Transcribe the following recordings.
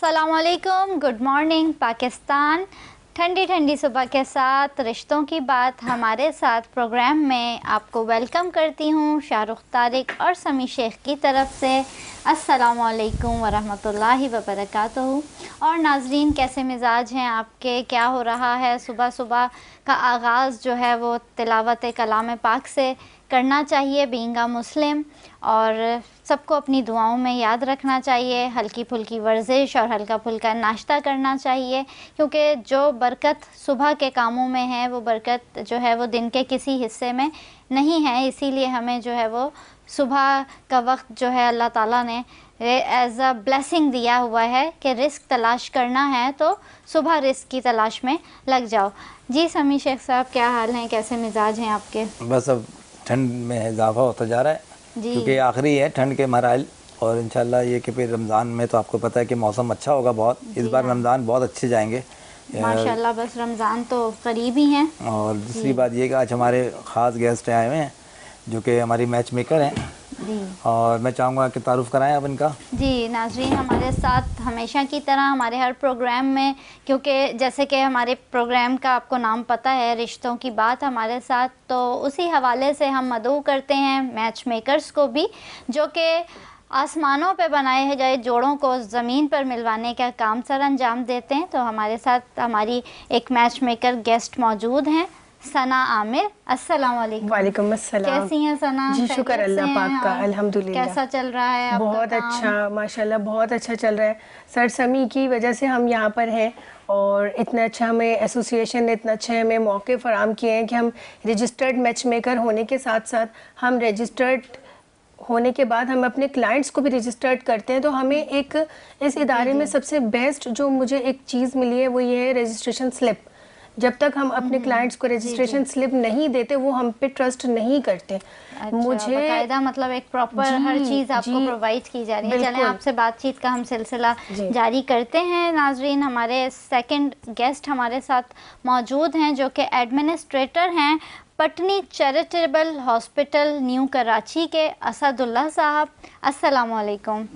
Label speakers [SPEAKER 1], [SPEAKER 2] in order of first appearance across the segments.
[SPEAKER 1] अस्सलामुअलैकुम, good morning Pakistan. ठंडी ठंडी सुबह के साथ रिश्तों की बात हमारे साथ प्रोग्राम में आपको वेलकम करती हूँ शाहरुख तारिक और समी शेख की तरफ से। अस्सलामुअलैकुम वरहमतुल्लाहि वबरकातुहू। और नाजरीन, कैसे मिजाज हैं आपके, क्या हो रहा है? सुबह सुबह का आगाज़ जो है वो तिलावत कलाम पाक से करना चाहिए बीइंग अ मुस्लिम, और सबको अपनी दुआओं में याद रखना चाहिए। हल्की फुल्की वर्जिश और हल्का फुल्का नाश्ता करना चाहिए, क्योंकि जो बरकत सुबह के कामों में है वो बरकत जो है वो दिन के किसी हिस्से में नहीं है। इसीलिए हमें जो है वो सुबह का वक्त जो है अल्लाह ताला ने एज़ अ ब्लेसिंग दिया हुआ है कि रिस्क तलाश करना है तो सुबह रिस्क की तलाश में लग जाओ। जी समी शेख साहब, क्या हाल हैं, कैसे मिजाज हैं आपके?
[SPEAKER 2] बस अब ठंड में इजाफा होता जा रहा है, क्योंकि आखिरी है ठंड के मराइल, और इंशाल्लाह ये कि फिर रमज़ान में तो आपको पता है कि मौसम अच्छा होगा बहुत। इस बार रमज़ान बहुत अच्छे जाएंगे
[SPEAKER 1] माशाल्लाह। बस रमज़ान तो करीब ही हैं।
[SPEAKER 2] और दूसरी बात ये कि आज हमारे ख़ास गेस्ट आए हुए हैं जो कि हमारी मैच मेकर हैं, और मैं चाहूँगा कि तारुफ़ कराएं आप इनका।
[SPEAKER 1] जी नाज़रीन, हमारे साथ हमेशा की तरह हमारे हर प्रोग्राम में, क्योंकि जैसे कि हमारे प्रोग्राम का आपको नाम पता है, रिश्तों की बात हमारे साथ, तो उसी हवाले से हम मदऊ करते हैं मैच मेकर्स को भी, जो कि आसमानों पे बनाए गए जोड़ों को ज़मीन पर मिलवाने का काम सर अंजाम देते हैं। तो हमारे साथ हमारी एक मैच मेकर गेस्ट मौजूद हैं, सना आमिर। अस्सलाम वालेकुम।
[SPEAKER 3] वालेकुम अस्सलाम।
[SPEAKER 1] कैसी हैं सना?
[SPEAKER 3] जी शुक्र अल्लाह पाक का, अल्हम्दुलिल्लाह।
[SPEAKER 1] कैसा चल रहा है आपका
[SPEAKER 3] बहुत
[SPEAKER 1] काम?
[SPEAKER 3] अच्छा, माशाल्लाह बहुत अच्छा चल रहा है। सर समी की वजह से हम यहाँ पर हैं, और इतना अच्छा हमें एसोसिएशन ने इतना अच्छे हमें मौके फराम किए हैं कि हम रजिस्टर्ड मैच मेकर होने के साथ साथ हम रजिस्टर्ड होने के बाद हम अपने क्लाइंट्स को भी रजिस्टर्ड करते हैं। तो हमें एक इस इदारे में सबसे बेस्ट जो मुझे एक चीज़ मिली है वो ये है रजिस्ट्रेशन स्लिप। जब तक हम अपने क्लाइंट्स को रजिस्ट्रेशन स्लिप नहीं देते वो हम पे ट्रस्ट नहीं करते।
[SPEAKER 1] अच्छा,
[SPEAKER 3] मुझे
[SPEAKER 1] बाकायदा मतलब एक प्रॉपर हर चीज़ आपको प्रोवाइड की जा रही है। चलें, आपसे बातचीत का हम सिलसिला जारी करते हैं। नाजरीन, हमारे सेकंड गेस्ट हमारे साथ मौजूद हैं जो कि एडमिनिस्ट्रेटर हैं Patni charitable hospital new Karachi के, असदुल्लाह साहब। अस्सलाम वालेकुम।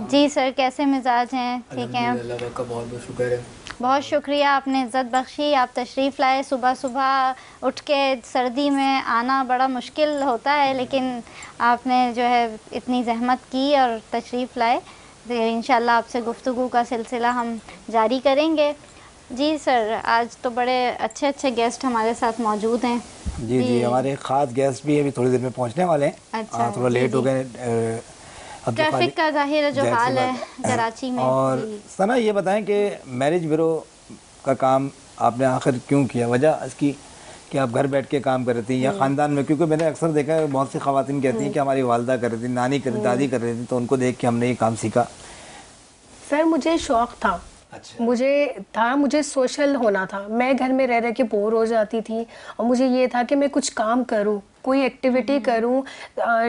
[SPEAKER 1] जी सर, कैसे मिजाज हैं? ठीक हैं?
[SPEAKER 4] बहुत बहुत शुक्र है।
[SPEAKER 1] बहुत शुक्रिया, आपने इज़्ज़त बख्शी, आप तशरीफ़ लाए। सुबह सुबह उठ के सर्दी में आना बड़ा मुश्किल होता है, लेकिन आपने जो है इतनी ज़हमत की और तशरीफ़ लाए। तो इंशाल्लाह आपसे गुफ्तगू का सिलसिला हम जारी करेंगे। जी सर, आज तो बड़े अच्छे अच्छे गेस्ट हमारे साथ मौजूद हैं।
[SPEAKER 2] जी, हमारे ख़ास गेस्ट भी अभी थोड़ी देर में पहुँचने वाले हैं।
[SPEAKER 1] अच्छा,
[SPEAKER 2] थोड़ा लेट हो गए,
[SPEAKER 1] ट्रैफिक का ज़ाहिर जो हाल है कराची में।
[SPEAKER 2] और सना ये बताएं कि मैरिज ब्यूरो का काम आपने आखिर क्यों किया? वजह इसकी कि आप घर बैठ के काम कर रही थी या ख़ानदान में? क्योंकि मैंने अक्सर देखा है बहुत सी ख़वातीन कहती हैं कि हमारी वालदा कर रही थी, नानी कर रही थी, दादी कर रही थी, तो उनको देख के हमने ये काम सीखा।
[SPEAKER 3] सर मुझे शौक़ था।
[SPEAKER 4] अच्छा।
[SPEAKER 3] मुझे सोशल होना था। मैं घर में रह रह के बोर हो जाती थी, और मुझे ये था कि मैं कुछ काम करूं, कोई एक्टिविटी करूं।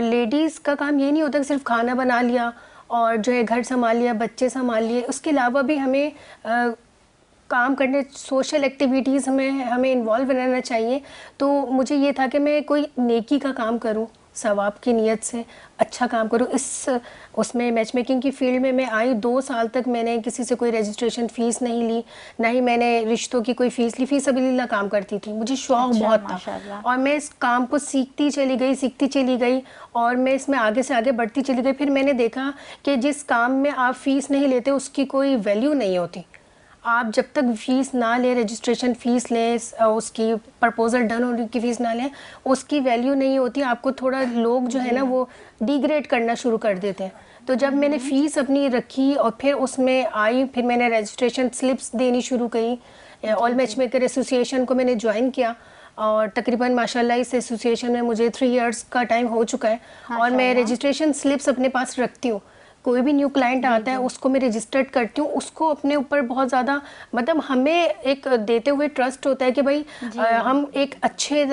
[SPEAKER 3] लेडीज़ का काम ये नहीं होता कि सिर्फ खाना बना लिया और जो है घर संभाल लिया, बच्चे संभाल लिए। उसके अलावा भी हमें काम करने, सोशल एक्टिविटीज़ में हमें इन्वॉल्व रहना चाहिए। तो मुझे ये था कि मैं कोई नेकी का काम करूं, सवाब की नीयत से अच्छा काम करूं। उसमें मैच मेकिंग की फील्ड में मैं आई। 2 साल तक मैंने किसी से कोई रजिस्ट्रेशन फ़ीस नहीं ली, ना ही मैंने रिश्तों की कोई फ़ीस ली। फ़ीस सबीलिल्लाह काम करती थी, मुझे शौक़ बहुत था, और मैं इस काम को सीखती चली गई और मैं इसमें आगे से आगे बढ़ती चली गई। फिर मैंने देखा कि जिस काम में आप फ़ीस नहीं लेते उसकी कोई वैल्यू नहीं होती। आप जब तक फ़ीस ना लें, रजिस्ट्रेशन फ़ीस लें, उसकी प्रपोज़ल डन होने की फ़ीस ना लें, उसकी वैल्यू नहीं होती। आपको थोड़ा लोग जो है ना वो डिग्रेड करना शुरू कर देते हैं। तो जब मैंने फ़ीस अपनी रखी और फिर उसमें आई, फिर मैंने रजिस्ट्रेशन स्लिप्स देनी शुरू की। ऑल मैच मेकर एसोसिएशन को मैंने ज्वाइन किया, और तकरीबन माशाल्लाह इस एसोसिएशन में मुझे 3 इयर्स का टाइम हो चुका है, और मैं रजिस्ट्रेशन स्लिप्स अपने पास रखती हूँ। कोई भी न्यू क्लाइंट आता है उसको मैं रजिस्टर्ड करती हूँ। उसको अपने ऊपर बहुत ज़्यादा, मतलब हमें एक देते हुए ट्रस्ट होता है कि भाई हम एक अच्छे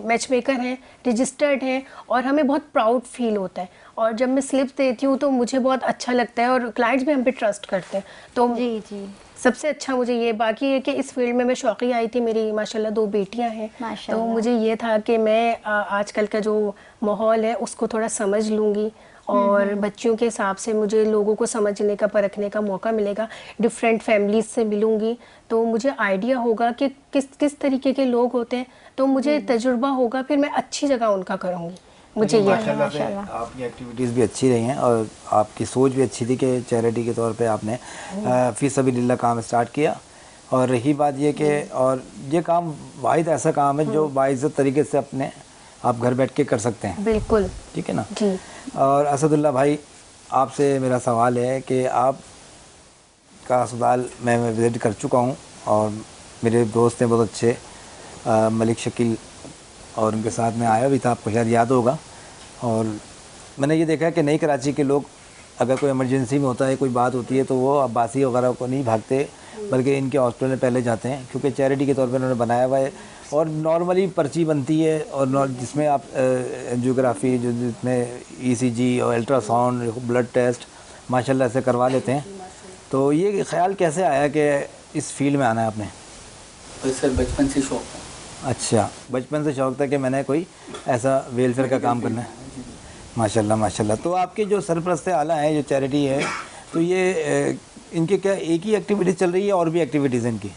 [SPEAKER 3] मैच मेकर हैं, रजिस्टर्ड हैं, और हमें बहुत प्राउड फील होता है। और जब मैं स्लिप देती हूँ तो मुझे बहुत अच्छा लगता है, और क्लाइंट्स भी हम पे ट्रस्ट करते हैं। तो जी सबसे अच्छा मुझे ये, बाकी है कि इस फील्ड में मैं शौक़ी आई थी। मेरी माशाल्लाह 2 बेटियां हैं, तो मुझे ये था कि मैं आजकल का जो माहौल है उसको थोड़ा समझ लूँगी, और बच्चियों के हिसाब से मुझे लोगों को समझने का, परखने का मौका मिलेगा। डिफरेंट फैमिलीज से मिलूंगी तो मुझे आइडिया होगा कि किस किस तरीके के लोग होते हैं, तो मुझे तजुर्बा होगा, फिर मैं अच्छी जगह उनका करूँगी। मुझे ये
[SPEAKER 2] माशाल्लाह से आपकी एक्टिविटीज़ भी अच्छी रही हैं और आपकी सोच भी अच्छी थी कि चैरिटी के तौर पे आपने फी सबीलिल्लाह काम स्टार्ट किया। और रही बात ये कि और ये काम वाहिद ऐसा काम है जो बाइज़्ज़त तरीके से अपने आप घर बैठ के कर सकते हैं।
[SPEAKER 3] बिल्कुल
[SPEAKER 2] ठीक है ना
[SPEAKER 3] जी।
[SPEAKER 2] और असदुल्ला भाई, आपसे मेरा सवाल है कि आप का अस्पताल मैं विज़िट कर चुका हूँ और मेरे दोस्त हैं बहुत अच्छे, मलिक शकील, और उनके साथ में आया भी था, आपको शायद याद होगा। और मैंने ये देखा है कि नई कराची के लोग अगर कोई इमरजेंसी में होता है, कोई बात होती है, तो वो अब्बासी वगैरह को नहीं भागते, बल्कि इनके हॉस्पिटल में पहले जाते हैं, क्योंकि चैरिटी के तौर पे उन्होंने बनाया हुआ है। और नॉर्मली पर्ची बनती है और जिसमें आप एंजियोग्राफी, जो जिसमें ECG और अल्ट्रासाउंड, ब्लड टेस्ट माशाल्लाह से करवा लेते हैं। तो ये ख्याल कैसे आया कि इस फील्ड में आना है आपने?
[SPEAKER 4] तो सर बचपन से शौक था।
[SPEAKER 2] अच्छा, बचपन से शौक था कि मैंने कोई ऐसा वेलफेयर का काम करना है। माशाल्लाह माशाल्लाह। तो आपके जो सरपरस्त आला हैं, जो चैरिटी है, तो ये इनके क्या एक ही एक्टिविटी चल रही है और भी एक्टिविटीज़ हैं इनकी?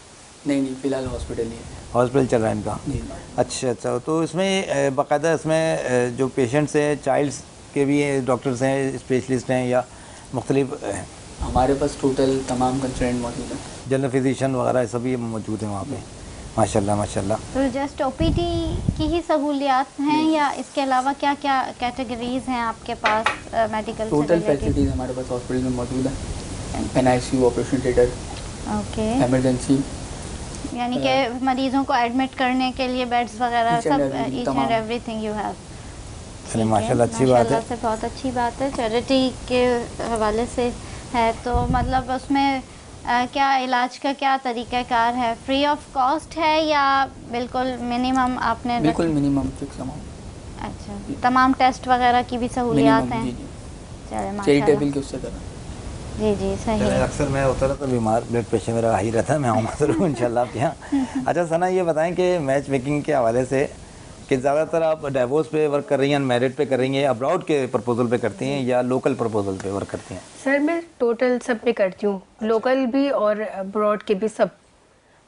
[SPEAKER 4] नहीं, फ़िलहाल हॉस्पिटल ही है।
[SPEAKER 2] हॉस्पिटल चल रहा है इनका?
[SPEAKER 4] जी।
[SPEAKER 2] अच्छा अच्छा। तो इसमें बाकायदा इसमें जो पेशेंट्स हैं, चाइल्ड्स के भी डॉक्टर्स हैं, स्पेशलिस्ट हैं, या मुख्तलिफ हैं?
[SPEAKER 4] हमारे पास टोटल तमाम कंसल्टेंट मौजूद हैं।
[SPEAKER 2] जनरल फिजिशियन वगैरह सभी मौजूद हैं वहाँ पे? माशाल्लाह माशाल्लाह।
[SPEAKER 1] तो जस्ट OPD की ही सहूलियात हैं या इसके अलावा क्या क्या कैटेगरीज हैं आपके पास मेडिकल?
[SPEAKER 4] टोटल फैसिलिटीज़ हमारे पास हॉस्पिटल में मौजूद है। NICU, operation theatre,
[SPEAKER 1] okay,
[SPEAKER 4] emergency,
[SPEAKER 1] यानी कि मरीजों को एडमिट करने के लिए बेड्स वगैरह
[SPEAKER 4] Each and
[SPEAKER 1] सब,
[SPEAKER 4] everything,
[SPEAKER 1] each and everything you have.
[SPEAKER 2] चलिए माशाल्लाह, अच्छी बात है।
[SPEAKER 1] से बहुत अच्छी बात है, चैरिटी के हवाले से है। तो मतलब उसमें क्या इलाज का क्या तरीक़ाकार है? फ्री ऑफ कॉस्ट है या बिल्कुल मिनिमम आपने?
[SPEAKER 4] बिल्कुल मिनिमम फिक्स अमाउंट।
[SPEAKER 1] अच्छा, तमाम टेस्ट वगैरह की भी सहूलियात हैं?
[SPEAKER 4] जी जी।
[SPEAKER 1] चलिए
[SPEAKER 4] चैरिटेबल के उससे करें।
[SPEAKER 1] जी जी सही है।
[SPEAKER 2] अक्सर मैं होता रहता बीमार, ब्लड प्रेशर मेरा हाई रहता है, मैं आऊँगा ज़रूर इंशाल्लाह आपके यहाँ। अच्छा सना, ये बताएं कि मैच मेकिंग के हवाले से कि ज़्यादातर आप डिवोर्स पे वर्क कर रही हैं, मैरिड पे कर रही हैं, अब्रॉड के प्रपोजल पे करती हैं या लोकल प्रपोजल पे वर्क करती हैं?
[SPEAKER 3] सर मैं टोटल सब पे करती हूँ, लोकल भी और अब्रॉड के भी, सब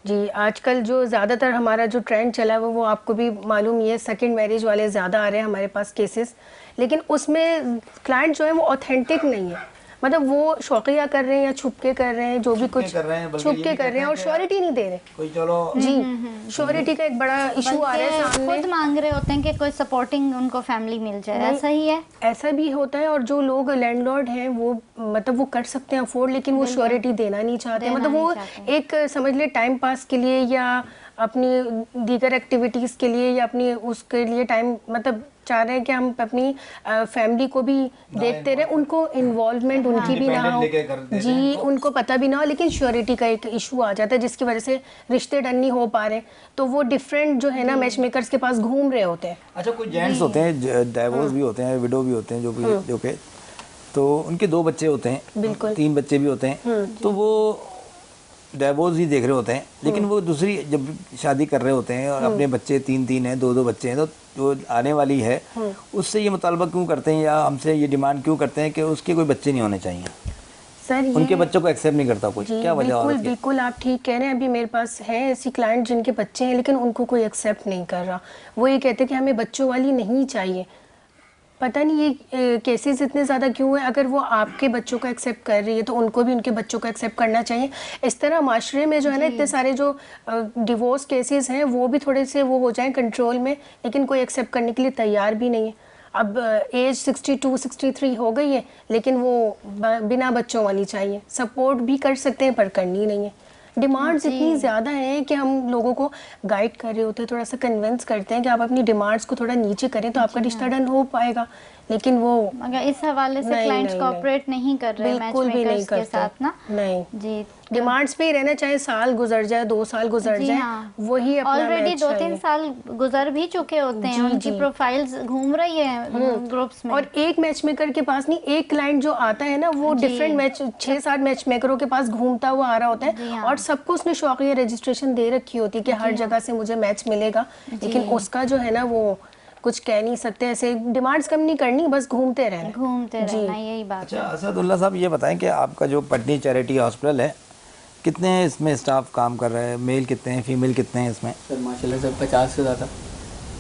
[SPEAKER 3] जी। आजकल जो ज़्यादातर हमारा जो ट्रेंड चला है वो आपको भी मालूम ही है, सेकंड मैरिज वाले ज़्यादा आ रहे हैं हमारे पास केसेस, लेकिन उसमें क्लाइंट जो है वो ऑथेंटिक नहीं है। मतलब वो शौकिया कर रहे हैं या छुप के कर रहे हैं, जो भी कुछ छुप के कर रहे हैं और श्योरिटी नहीं दे रहे
[SPEAKER 2] कोई। चलो
[SPEAKER 3] जी, श्योरिटी का एक बड़ा इशू आ रहा है सामने।
[SPEAKER 1] खुद मांग रहे होते हैं कि कोई सपोर्टिंग उनको फैमिली मिल जाए, ऐसा ही है?
[SPEAKER 3] ऐसा भी होता है, और जो लोग लैंडलॉर्ड हैं वो मतलब वो कर सकते हैं अफोर्ड, लेकिन वो श्योरिटी देना नहीं चाहते। मतलब वो एक समझ ले टाइम पास के लिए या अपनी दीगर एक्टिविटीज़ के लिए या अपनी उसके लिए टाइम, मतलब चाह रहे हैं कि हम अपनी फैमिली को भी देखते रहे, उनको इन्वॉल्वमेंट उनकी भी ना हो जी, उनको पता भी ना हो, लेकिन श्योरिटी का एक इशू आ जाता है जिसकी वजह से रिश्ते डन नहीं हो पा रहे, तो वो डिफरेंट जो है ना मैच मेकर्स के पास घूम रहे होते हैं।
[SPEAKER 2] अच्छा, कोई जेंट्स होते हैं डाइवोर्स भी होते हैं, विडो भी होते हैं, जो के तो उनके 2 बच्चे होते हैं,
[SPEAKER 3] बिल्कुल
[SPEAKER 2] 3 बच्चे भी होते हैं, तो वो डाइवोर्स ही देख रहे होते हैं, लेकिन वो दूसरी जब शादी कर रहे होते हैं और अपने बच्चे 3 हैं, 2 बच्चे हैं, तो जो आने वाली है उससे ये मुतालबा क्यों करते हैं या हमसे ये डिमांड क्यों करते हैं कि उसके कोई बच्चे नहीं होने चाहिए?
[SPEAKER 3] सर
[SPEAKER 2] उनके बच्चों को एक्सेप्ट नहीं करता कोई, क्या वजह है?
[SPEAKER 3] बिल्कुल बिल्कुल आप ठीक कह रहे हैं। अभी मेरे पास है ऐसी क्लाइंट जिनके बच्चे हैं, लेकिन उनको कोई एक्सेप्ट नहीं कर रहा। वो ये कहते हैं कि हमें बच्चों वाली नहीं चाहिए। पता नहीं ये केसेस इतने ज़्यादा क्यों है। अगर वो आपके बच्चों को एक्सेप्ट कर रही है तो उनको भी उनके बच्चों को एक्सेप्ट करना चाहिए। इस तरह माशरे में जो है ना इतने सारे जो डिवोर्स केसेस हैं वो भी थोड़े से वो हो जाएं कंट्रोल में, लेकिन कोई एक्सेप्ट करने के लिए तैयार भी नहीं है। अब एज 62-63 हो गई है, लेकिन वो बिना बच्चों वाली चाहिए। सपोर्ट भी कर सकते हैं पर करनी नहीं है। डिमांड्स इतनी ज़्यादा हैं कि हम लोगों को गाइड कर रहे होते हैं, थोड़ा सा कन्विंस करते हैं कि आप अपनी डिमांड्स को थोड़ा नीचे करें तो आपका रिश्ता डन हो पाएगा, लेकिन वो
[SPEAKER 1] मगर इस हवाले से क्लाइंट्स कोऑपरेट नहीं कर रहे
[SPEAKER 3] बिल्कुल भी नहीं
[SPEAKER 1] के साथ ना।
[SPEAKER 3] नहीं
[SPEAKER 1] जी,
[SPEAKER 3] डिमांड्स पे ही रहना, चाहे साल गुजर जाए 2 साल गुजर जाए, वही अपना
[SPEAKER 1] ऑलरेडी 2-3 साल गुजर भी चुके होते हैं, उनकी प्रोफाइल्स घूम रही है ग्रुप्स में।
[SPEAKER 3] और एक मैच मेकर के पास नहीं, एक क्लाइंट जो आता है ना वो डिफरेंट मैच 6-7 मैच मेकरों के पास घूमता हुआ आ रहा होता है, और सबको उसने शौकिया रजिस्ट्रेशन दे रखी होती है कि हर जगह से मुझे मैच मिलेगा, लेकिन उसका जो है ना वो कुछ कह नहीं सकते, ऐसे डिमांड्स कम नहीं करनी, बस घूमते रहना।
[SPEAKER 1] यही बात।
[SPEAKER 2] अच्छा असदुल्ला साहब, ये बताएं कि आपका जो पटनी चैरिटी हॉस्पिटल है, कितने इसमें स्टाफ काम कर रहे हैं, मेल कितने हैं, फीमेल कितने हैं इसमें?
[SPEAKER 4] सर माशाल्लाह सर 50 से ज़्यादा।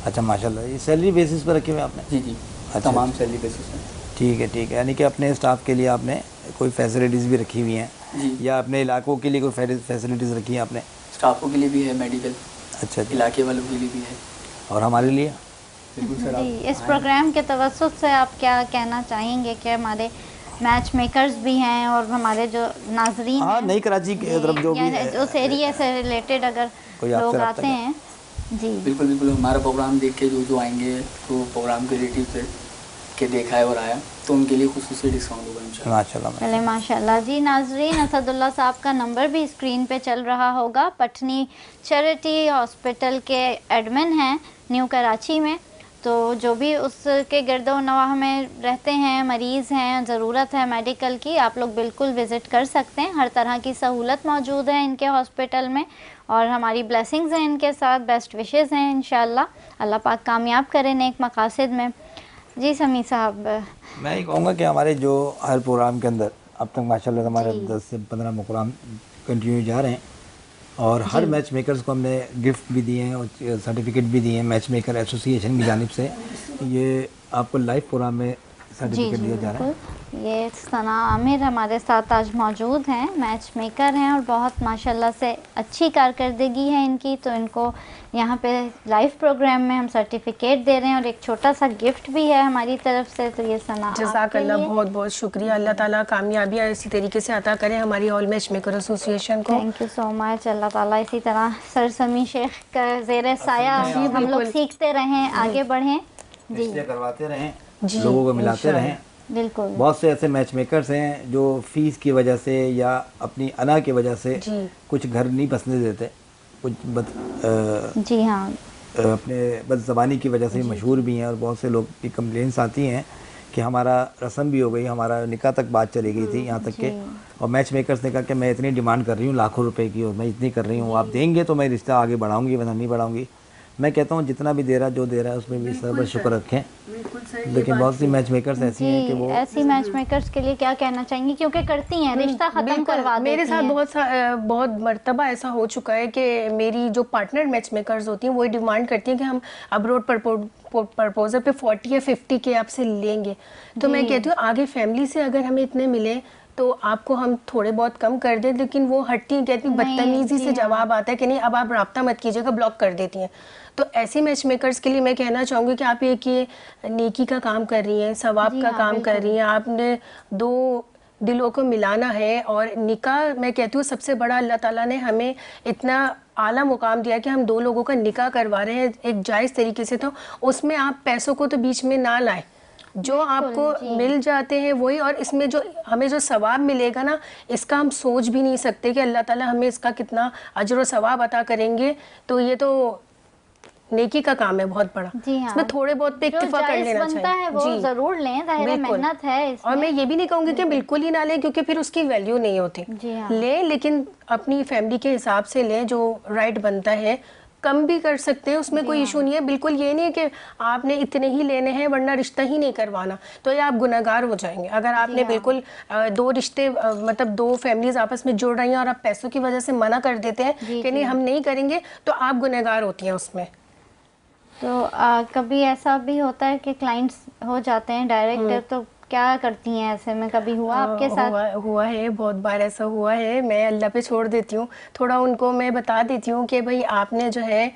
[SPEAKER 2] अच्छा माशाल्लाह। ये सैलरी बेसिस पर रखे हुए आपने?
[SPEAKER 4] जी जी।
[SPEAKER 2] अच्छा,
[SPEAKER 4] तमाम सैलरी बेसिस पे।
[SPEAKER 2] ठीक है ठीक है। यानी कि अपने स्टाफ के लिए आपने कोई फैसिलिटीज़ भी रखी हुई हैं
[SPEAKER 4] जी।
[SPEAKER 2] या अपने इलाकों के लिए कोई फैसिलिटीज़ रखी हैं आपने?
[SPEAKER 4] स्टाफों के लिए भी है मेडिकल।
[SPEAKER 2] अच्छा जी।
[SPEAKER 4] इलाके वालों के लिए भी है।
[SPEAKER 2] और हमारे लिए?
[SPEAKER 4] बिल्कुल सर।
[SPEAKER 1] जी,
[SPEAKER 4] आप
[SPEAKER 1] इस प्रोग्राम के तवज्जुह से आप क्या कहना चाहेंगे कि हमारे मैच मेकर्स भी हैं और हमारे जो नाजरीन
[SPEAKER 2] हाँ,
[SPEAKER 1] हैं,
[SPEAKER 2] नई कराची की तरफ जो भी
[SPEAKER 1] या उस एरिया से रिलेटेड अगर
[SPEAKER 2] कोई आपसे
[SPEAKER 1] लोग
[SPEAKER 2] रब्ता
[SPEAKER 1] आते
[SPEAKER 2] करे।
[SPEAKER 1] हैं जी
[SPEAKER 4] बिल्कुल बिल्कुल हमारा प्रोग्राम देख के जो आएंगे तो प्रोग्राम के रिलेटिव से के देखा है और आया तो उनके लिए खुसूसी डिस्काउंट होगा इंशाल्लाह।
[SPEAKER 2] माशाल्लाह।
[SPEAKER 1] चले माशाल्लाह जी। नाजरीन, असदुल्ला साहब का नंबर भी स्क्रीन पे चल रहा होगा। पटनी चैरिटी हॉस्पिटल के एडमिन हैं न्यू कराची में, तो जो भी उसके गिरदो नवाह में रहते हैं, मरीज़ हैं, ज़रूरत है मेडिकल की, आप लोग बिल्कुल विज़िट कर सकते हैं। हर तरह की सहूलत मौजूद है इनके हॉस्पिटल में और हमारी ब्लेसिंग्स हैं इनके साथ, बेस्ट विशेज़ हैं इंशाल्लाह। अल्लाह पाक कामयाब करें नेक मकासद में। जी समी साहब,
[SPEAKER 2] मैं ये कहूँगा कि हमारे जो हर प्रोग्राम के अंदर अब तक माशाल्लाह हमारे 10 से 15 प्रोग्राम कंटिन्यू जा रहे हैं और हर मैच मेकर्स को हमने गिफ्ट भी दिए हैं और सर्टिफिकेट भी दिए हैं मैच मेकर एसोसिएशन की जानिब से। ये आपको लाइव प्रोग्राम में सर्टिफिकेट दिया जा रहा है।
[SPEAKER 1] ये सना आमिर हमारे साथ आज मौजूद हैं, मैच मेकर हैं और बहुत माशाल्लाह से अच्छी कारकर्दगी है इनकी, तो इनको यहाँ पे लाइव प्रोग्राम में हम सर्टिफिकेट दे रहे हैं और एक छोटा सा गिफ्ट भी है हमारी तरफ से। तो ये सना
[SPEAKER 3] जज़ाकल्लाह, बहुत बहुत शुक्रिया। अल्लाह ताला कामयाबियाँ इसी तरीके से अता करें हमारी ऑल मैच मेकर एसोसिएशन को।
[SPEAKER 1] Thank you so much. अल्लाह ताला इसी तरह सर समी शेख का ज़ेर साया हम लोग सीखते रहें, आगे बढ़ें जी,
[SPEAKER 2] इसलिए करवाते रहें,
[SPEAKER 3] जी,
[SPEAKER 2] लोगों को मिलाते रहें।
[SPEAKER 1] बिल्कुल।
[SPEAKER 2] बहुत से ऐसे मैच मेकर्स हैं जो फीस की वजह से या अपनी अना की वजह से कुछ घर नहीं बसने देते, कुछ
[SPEAKER 1] जी हाँ,
[SPEAKER 2] अपने बदज़बानी की वजह से मशहूर भी हैं और बहुत से लोग की कंप्लेंट्स आती हैं कि हमारा रस्म भी हो गई, हमारा निकाह तक बात चली गई थी, यहाँ तक के और मैच मेकर्स ने कहा कि मैं इतनी डिमांड कर रही हूँ लाखों रुपए की और मैं इतनी कर रही हूँ, आप देंगे तो मैं रिश्ता आगे बढ़ाऊँगी वरना नहीं बढ़ाऊँगी। मैं कहता हूँ जितना भी दे रहा जो दे रहा है उसमें भी सबर शुक्र रखें, लेकिन बहुत सी मैच मेकर्स ऐसी हैं कि वो
[SPEAKER 1] ऐसी मैच मेकर्स के लिए क्या कहना चाहेंगे, क्योंकि करती हैं, रिश्ता ख़त्म करवा देती हैं।
[SPEAKER 3] मेरे साथ बहुत मर्तबा ऐसा हो चुका है कि मेरी जो पार्टनर मैच मेकर्स होती हैं वही डिमांड करती हैं कि हम अब्रोड प्रपोजल पे 40 या 50 के आपसे लेंगे, तो मैं कहती हूँ आगे फैमिली से अगर हमें इतने मिले तो आपको हम थोड़े बहुत कम कर दें, लेकिन वो हटती हैं, कहती हैं बदतमीजी से जवाब आता है कि नहीं अब आप रब्ता मत कीजिएगा, ब्लॉक कर देती हैं। तो ऐसी मैच मेकर्स के लिए मैं कहना चाहूँगी कि आप एक ये नेकी का काम कर रही हैं, सवाब का काम कर रही हैं, आपने दो दिलों को मिलाना है और निकाह मैं कहती हूँ सबसे बड़ा अल्लाह ताला ने हमें इतना आला मुकाम दिया कि हम दो लोगों का निकाह करवा रहे हैं एक जायज़ तरीके से, तो उसमें आप पैसों को तो बीच में ना लाएं, जो आपको मिल जाते हैं वही, और इसमें जो हमें जो सवाब मिलेगा ना इसका हम सोच भी नहीं सकते कि अल्लाह ताला हमें इसका कितना अजर व सवाब अता करेंगे। तो ये तो नेकी का काम है बहुत बड़ा।
[SPEAKER 1] जी हाँ,
[SPEAKER 3] इसमें थोड़े बहुत पे इक्तिफा कर लेना चाहिए,
[SPEAKER 1] वो जरूर लें, जाहिर है मेहनत है इसमें।
[SPEAKER 3] और मैं ये भी नहीं कहूँगी कि बिल्कुल ही ना लें क्योंकि फिर उसकी वैल्यू नहीं होती। लें, लेकिन अपनी फैमिली के हिसाब से लें, जो राइट बनता है। कम भी कर सकते हैं, उसमें कोई इशू नहीं है। बिल्कुल ये नहीं है कि आपने इतने ही लेने हैं वरना रिश्ता ही नहीं करवाना, तो ये आप गुनहगार हो जाएंगे। अगर आपने बिल्कुल दो रिश्ते मतलब दो फैमिलीज आपस में जुड़ रही हैं और आप पैसों की वजह से मना कर देते हैं कि नहीं हम नहीं करेंगे, तो आप गुनहगार होती हैं उसमें।
[SPEAKER 1] तो कभी ऐसा भी होता है कि क्लाइंट्स हो जाते हैं डायरेक्ट, तो क्या करती हैं ऐसे में? कभी हुआ आपके साथ?
[SPEAKER 3] हुआ है, बहुत बार ऐसा हुआ है। मैं अल्लाह पे छोड़ देती हूँ, थोड़ा उनको मैं बता देती हूँ कि भाई आपने जो है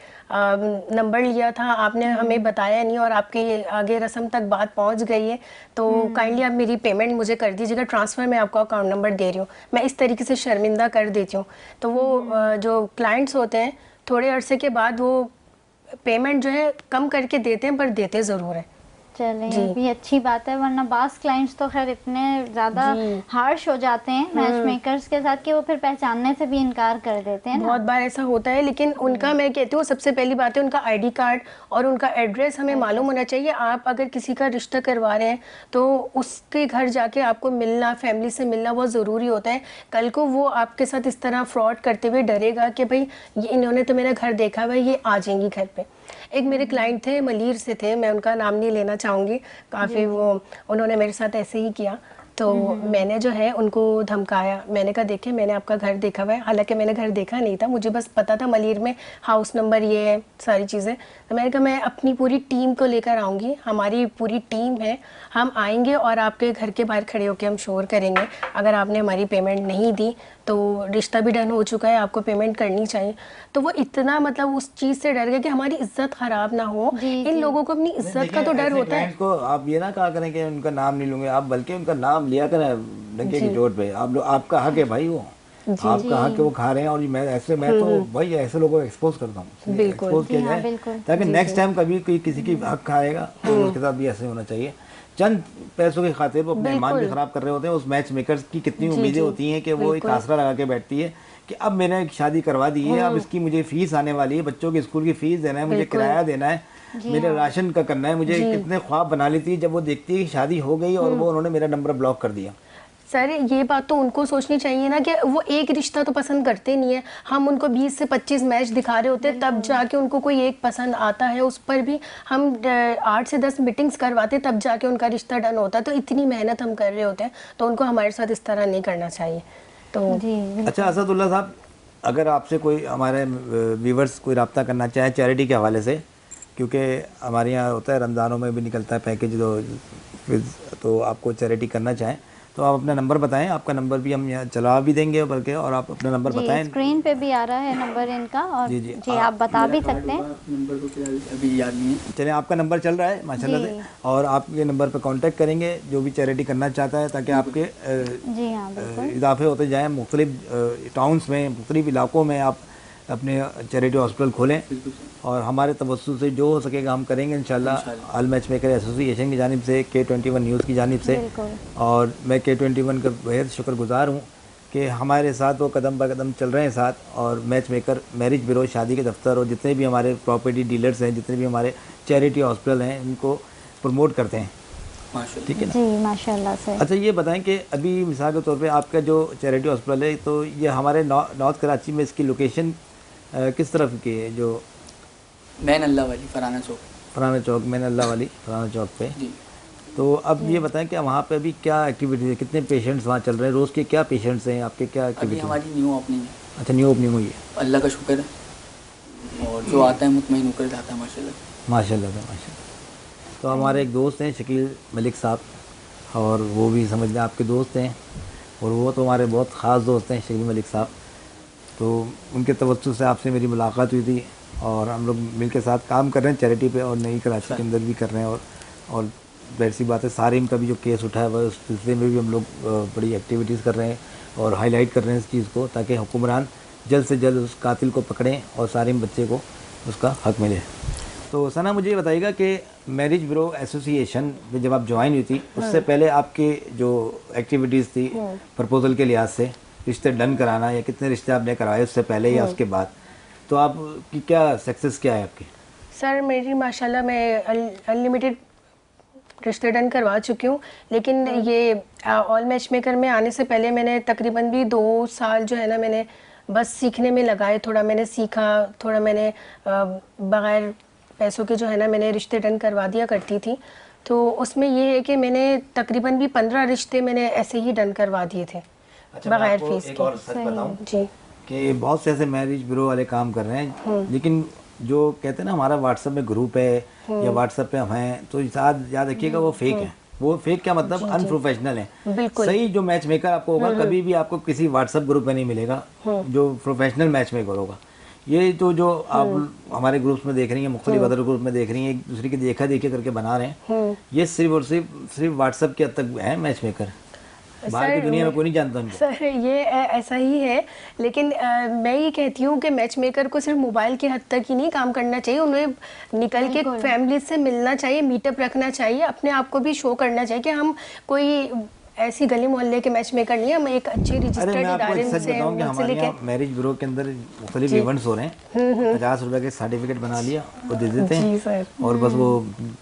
[SPEAKER 3] नंबर लिया था, आपने हमें बताया नहीं और आपके आगे रस्म तक बात पहुँच गई है, तो काइंडली आप मेरी पेमेंट मुझे कर दीजिएगा, ट्रांसफ़र मैं आपको अकाउंट नंबर दे रही हूँ। मैं इस तरीके से शर्मिंदा कर देती हूँ। तो वो जो क्लाइंट्स होते हैं थोड़े अरसे के बाद वो पेमेंट जो है कम करके देते हैं, पर देते ज़रूर हैं।
[SPEAKER 1] चलें, ये भी अच्छी बात है, वरना बास क्लाइंट्स तो खैर इतने ज़्यादा हार्श हो जाते हैं मैच मेकर्स के साथ कि वो फिर पहचानने से भी इनकार कर देते हैं।
[SPEAKER 3] बहुत बार ऐसा होता है, लेकिन उनका मैं कहती हूँ सबसे पहली बात है उनका आईडी कार्ड और उनका एड्रेस हमें मालूम होना चाहिए। आप अगर किसी का रिश्ता करवा रहे हैं तो उसके घर जाके आपको मिलना, फैमिली से मिलना बहुत ज़रूरी होता है। कल को वो आपके साथ इस तरह फ्रॉड करते हुए डरेगा कि भाई ये इन्होंने तो मेरा घर देखा हुआ है, ये आ जाएंगी घर पर। एक मेरे क्लाइंट थे, मलीर से थे, मैं उनका नाम नहीं लेना चाहूँगी, काफ़ी वो उन्होंने मेरे साथ ऐसे ही किया। तो मैंने जो है उनको धमकाया, मैंने कहा देखिए मैंने आपका घर देखा हुआ है, हालांकि मैंने घर देखा नहीं था, मुझे बस पता था मलीर में हाउस नंबर ये है, सारी चीज़ें। तो मैंने कहा मैं अपनी पूरी टीम को लेकर आऊँगी, हमारी पूरी टीम है, हम आएंगे और आपके घर के बाहर खड़े होकर हम शोर करेंगे, अगर आपने हमारी पेमेंट नहीं दी तो रिश्ता भी डन हो चुका है, आपको पेमेंट करनी चाहिए। तो वो इतना मतलब उस चीज़ से डर गए कि हमारी इज्जत ख़राब ना हो। इन लोगों को अपनी इज्जत का तो डर होता है।
[SPEAKER 2] को आप ये ना कहा करें कि उनका नाम नहीं लूँगे, आप बल्कि उनका नाम लिया करें डंके की चोट पे। आप लोग, आपका हक है भाई, वो आपका हक है, वो खा रहे हैं। और मैं तो भाई ऐसे लोगों को एक्सपोज करता हूँ, एक्सपोज किया जाए ताकि नेक्स्ट टाइम कभी कोई किसी की हक खाएगा तो उसके साथ भी ऐसे होना चाहिए। चंद पैसों की खातिर वो अपने ईमान भी खराब कर रहे होते हैं। उस मैच मेकर्स की कितनी उम्मीदें होती हैं कि वो एक आसरा लगा के बैठती है कि अब मैंने शादी करवा दी है, अब इसकी मुझे फीस आने वाली है, बच्चों की स्कूल की फीस देना है, मुझे किराया देना है, मेरे राशन का करना है, मुझे कितने ख्वाब बना लेती है। जब वो देखती है कि शादी हो गई और वो उन्होंने मेरा नंबर ब्लॉक कर दिया।
[SPEAKER 3] सर ये बात तो उनको सोचनी चाहिए ना कि वो एक रिश्ता तो पसंद करते नहीं है, हम उनको 20 से 25 मैच दिखा रहे होते हैं, तब जाके उनको कोई एक पसंद आता है, उस पर भी हम 8 से 10 मीटिंग्स करवाते तब जाके उनका रिश्ता डन होता है। तो इतनी मेहनत हम कर रहे होते हैं, तो उनको हमारे साथ इस तरह नहीं करना चाहिए। तो
[SPEAKER 2] अच्छा असदुल्ला साहब, अगर आपसे कोई हमारे व्यूवर्स कोई रब्ता करना चाहे चैरिटी के हवाले से, क्योंकि हमारे यहाँ होता है रमज़ानों में भी निकलता है पैकेज, तो आपको चैरिटी करना चाहें तो आप अपना नंबर बताएं। आपका नंबर भी हम यहाँ चला भी देंगे बल्कि, और आप अपना नंबर बताएं।
[SPEAKER 1] स्क्रीन पे भी आ रहा है नंबर इनका, और जी आप बता भी सकते हैं।
[SPEAKER 4] नंबर तो अभी याद नहीं है।
[SPEAKER 2] चलिए आपका नंबर चल रहा है माशाल्लाह से, और आप ये नंबर पर कांटेक्ट करेंगे जो भी चैरिटी करना चाहता है, ताकि आपके
[SPEAKER 1] जी हाँ बिल्कुल
[SPEAKER 2] इजाफे होते जाएँ। मुख्तलिफ टाउन्स में, मुख्तलिफ इलाकों में आप अपने चैरिटी हॉस्पिटल खोलें, और हमारे तवज्जुह से जो हो सकेगा हम करेंगे इंशाल्लाह। ऑल मैच मेकर एसोसिएशन की जानिब से, K21 न्यूज़ की जानिब से, और मैं K21 का बेहद शुक्रगुजार हूँ कि हमारे साथ वो कदम ब कदम चल रहे हैं साथ। और मैच मेकर, मैरिज ब्यूरो, शादी के दफ्तर, और जितने भी हमारे प्रॉपर्टी डीलर्स हैं, जितने भी हमारे चैरिटी हॉस्पिटल हैं, इनको प्रमोट करते हैं। ठीक है ना
[SPEAKER 1] जी माशाल्लाह से।
[SPEAKER 2] अच्छा ये बताएं कि अभी मिसाल के तौर पे आपका जो चैरिटी हॉस्पिटल है, तो ये हमारे नॉर्थ कराची में इसकी लोकेशन किस तरफ की है? जो
[SPEAKER 4] मैन अल्लाह वाली फराना चौक, मैन अल्लाह वाली फराना चौक पे जी।
[SPEAKER 2] तो अब ये बताएं कि वहाँ पे अभी क्या एक्टिविटीज़ है, कितने पेशेंट्स वहाँ चल रहे हैं, रोज़ के क्या पेशेंट्स हैं आपके, क्या
[SPEAKER 4] अभी
[SPEAKER 2] एक्टिविटी?
[SPEAKER 4] हमारी न्यू ओपनिंग है।
[SPEAKER 2] अच्छा न्यू ओपनिंग हुई है,
[SPEAKER 4] अल्लाह का शुक्र है, और जो आता है मुतमईन होकर जाता है माशाल्लाह।
[SPEAKER 2] माशाल्लाह। तो हमारे एक दोस्त हैं शकील मलिक साहब, और वो भी समझ लें आपके दोस्त हैं, और वो तो हमारे बहुत ख़ास दोस्त हैं शकील मलिक साहब। तो उनके तवज्जुह से आपसे मेरी मुलाकात हुई थी, और हम लोग मिल के साथ काम कर रहे हैं चैरिटी पे, और नई कराची के अंदर भी कर रहे हैं। और जाहिर सी बात है सारिम का भी जो केस उठा है वह उस सिलसिले में भी हम लोग बड़ी एक्टिविटीज़ कर रहे हैं और हाईलाइट कर रहे हैं इस चीज़ को, ताकि हुक्मरान जल्द से जल्द उस कातिल को पकड़ें और सारिम बच्चे को उसका हक मिले। तो सना मुझे ये बताइएगा कि मैरिज ब्यूरो एसोसिएशन में जब आप ज्वाइन हुई थी, उससे पहले आपके जो एक्टिविटीज़ थी प्रपोजल के लिहाज से, रिश्ते डन कराना, या कितने रिश्ते आपने कराए उससे पहले या उसके बाद, तो आपकी क्या सक्सेस क्या है आपकी?
[SPEAKER 3] सर मेरी माशाल्लाह मैं अनलिमिटेड रिश्ते डन करवा चुकी हूँ, लेकिन ये ऑल मैच मेकर में आने से पहले मैंने तकरीबन भी 2 साल जो है ना मैंने बस सीखने में लगाए। थोड़ा मैंने सीखा, थोड़ा मैंने बग़ैर पैसों के जो है ना मैंने रिश्ते डन करवा दिया करती थी। तो उसमें ये है कि मैंने तकरीबन भी 15 रिश्ते मैंने ऐसे ही डन करवा दिए थे बग़ैर फीस
[SPEAKER 2] एक और सच बताऊं
[SPEAKER 3] जी
[SPEAKER 2] कि बहुत से ऐसे मैरिज ब्यूरो वाले काम कर रहे हैं, लेकिन जो कहते हैं ना हमारा व्हाट्सएप में ग्रुप है या व्हाट्सएप पे हम हैं, तो याद रखिएगा वो फेक है। वो फेक क्या मतलब, अनप्रोफेशनल है। सही जो मैच मेकर आपको होगा कभी भी आपको किसी व्हाट्सएप ग्रुप में नहीं मिलेगा जो प्रोफेशनल मैच मेकर होगा। ये तो जो आप हमारे ग्रुप्स में देख रही हैं, मुख्तलिफ अदर ग्रुप में देख रही हैं, एक दूसरे की देखा देखी करके बना रहे हैं, ये सिर्फ और सिर्फ व्हाट्सएप के हद तक है मैच मेकर। बाहर की दुनिया में कोई नहीं जानता उनको।
[SPEAKER 3] सर ये ऐसा ही है, लेकिन मैं ये कहती हूँ कि मैच मेकर को सिर्फ मोबाइल की हद तक ही नहीं काम करना चाहिए, उन्हें निकल के फैमिली से मिलना चाहिए, मीटअप रखना चाहिए, अपने आप को भी शो करना चाहिए कि हम कोई ऐसी गली मोहल्ले के मैच मेकर नहीं है, हम एक अच्छे
[SPEAKER 2] अरे
[SPEAKER 3] रजिस्टर्ड
[SPEAKER 2] मैं आपको
[SPEAKER 3] इदारे
[SPEAKER 2] एक सच
[SPEAKER 3] से
[SPEAKER 2] बताऊं कि हमारे यहाँ मैरिज ब्यूरो के अंदर मुख्तलिफ इवेंट्स हो रहे हैं, 50 रुपए के सर्टिफिकेट बना लिया वो दे देते
[SPEAKER 3] जी
[SPEAKER 2] हैं
[SPEAKER 3] सर।
[SPEAKER 2] और बस वो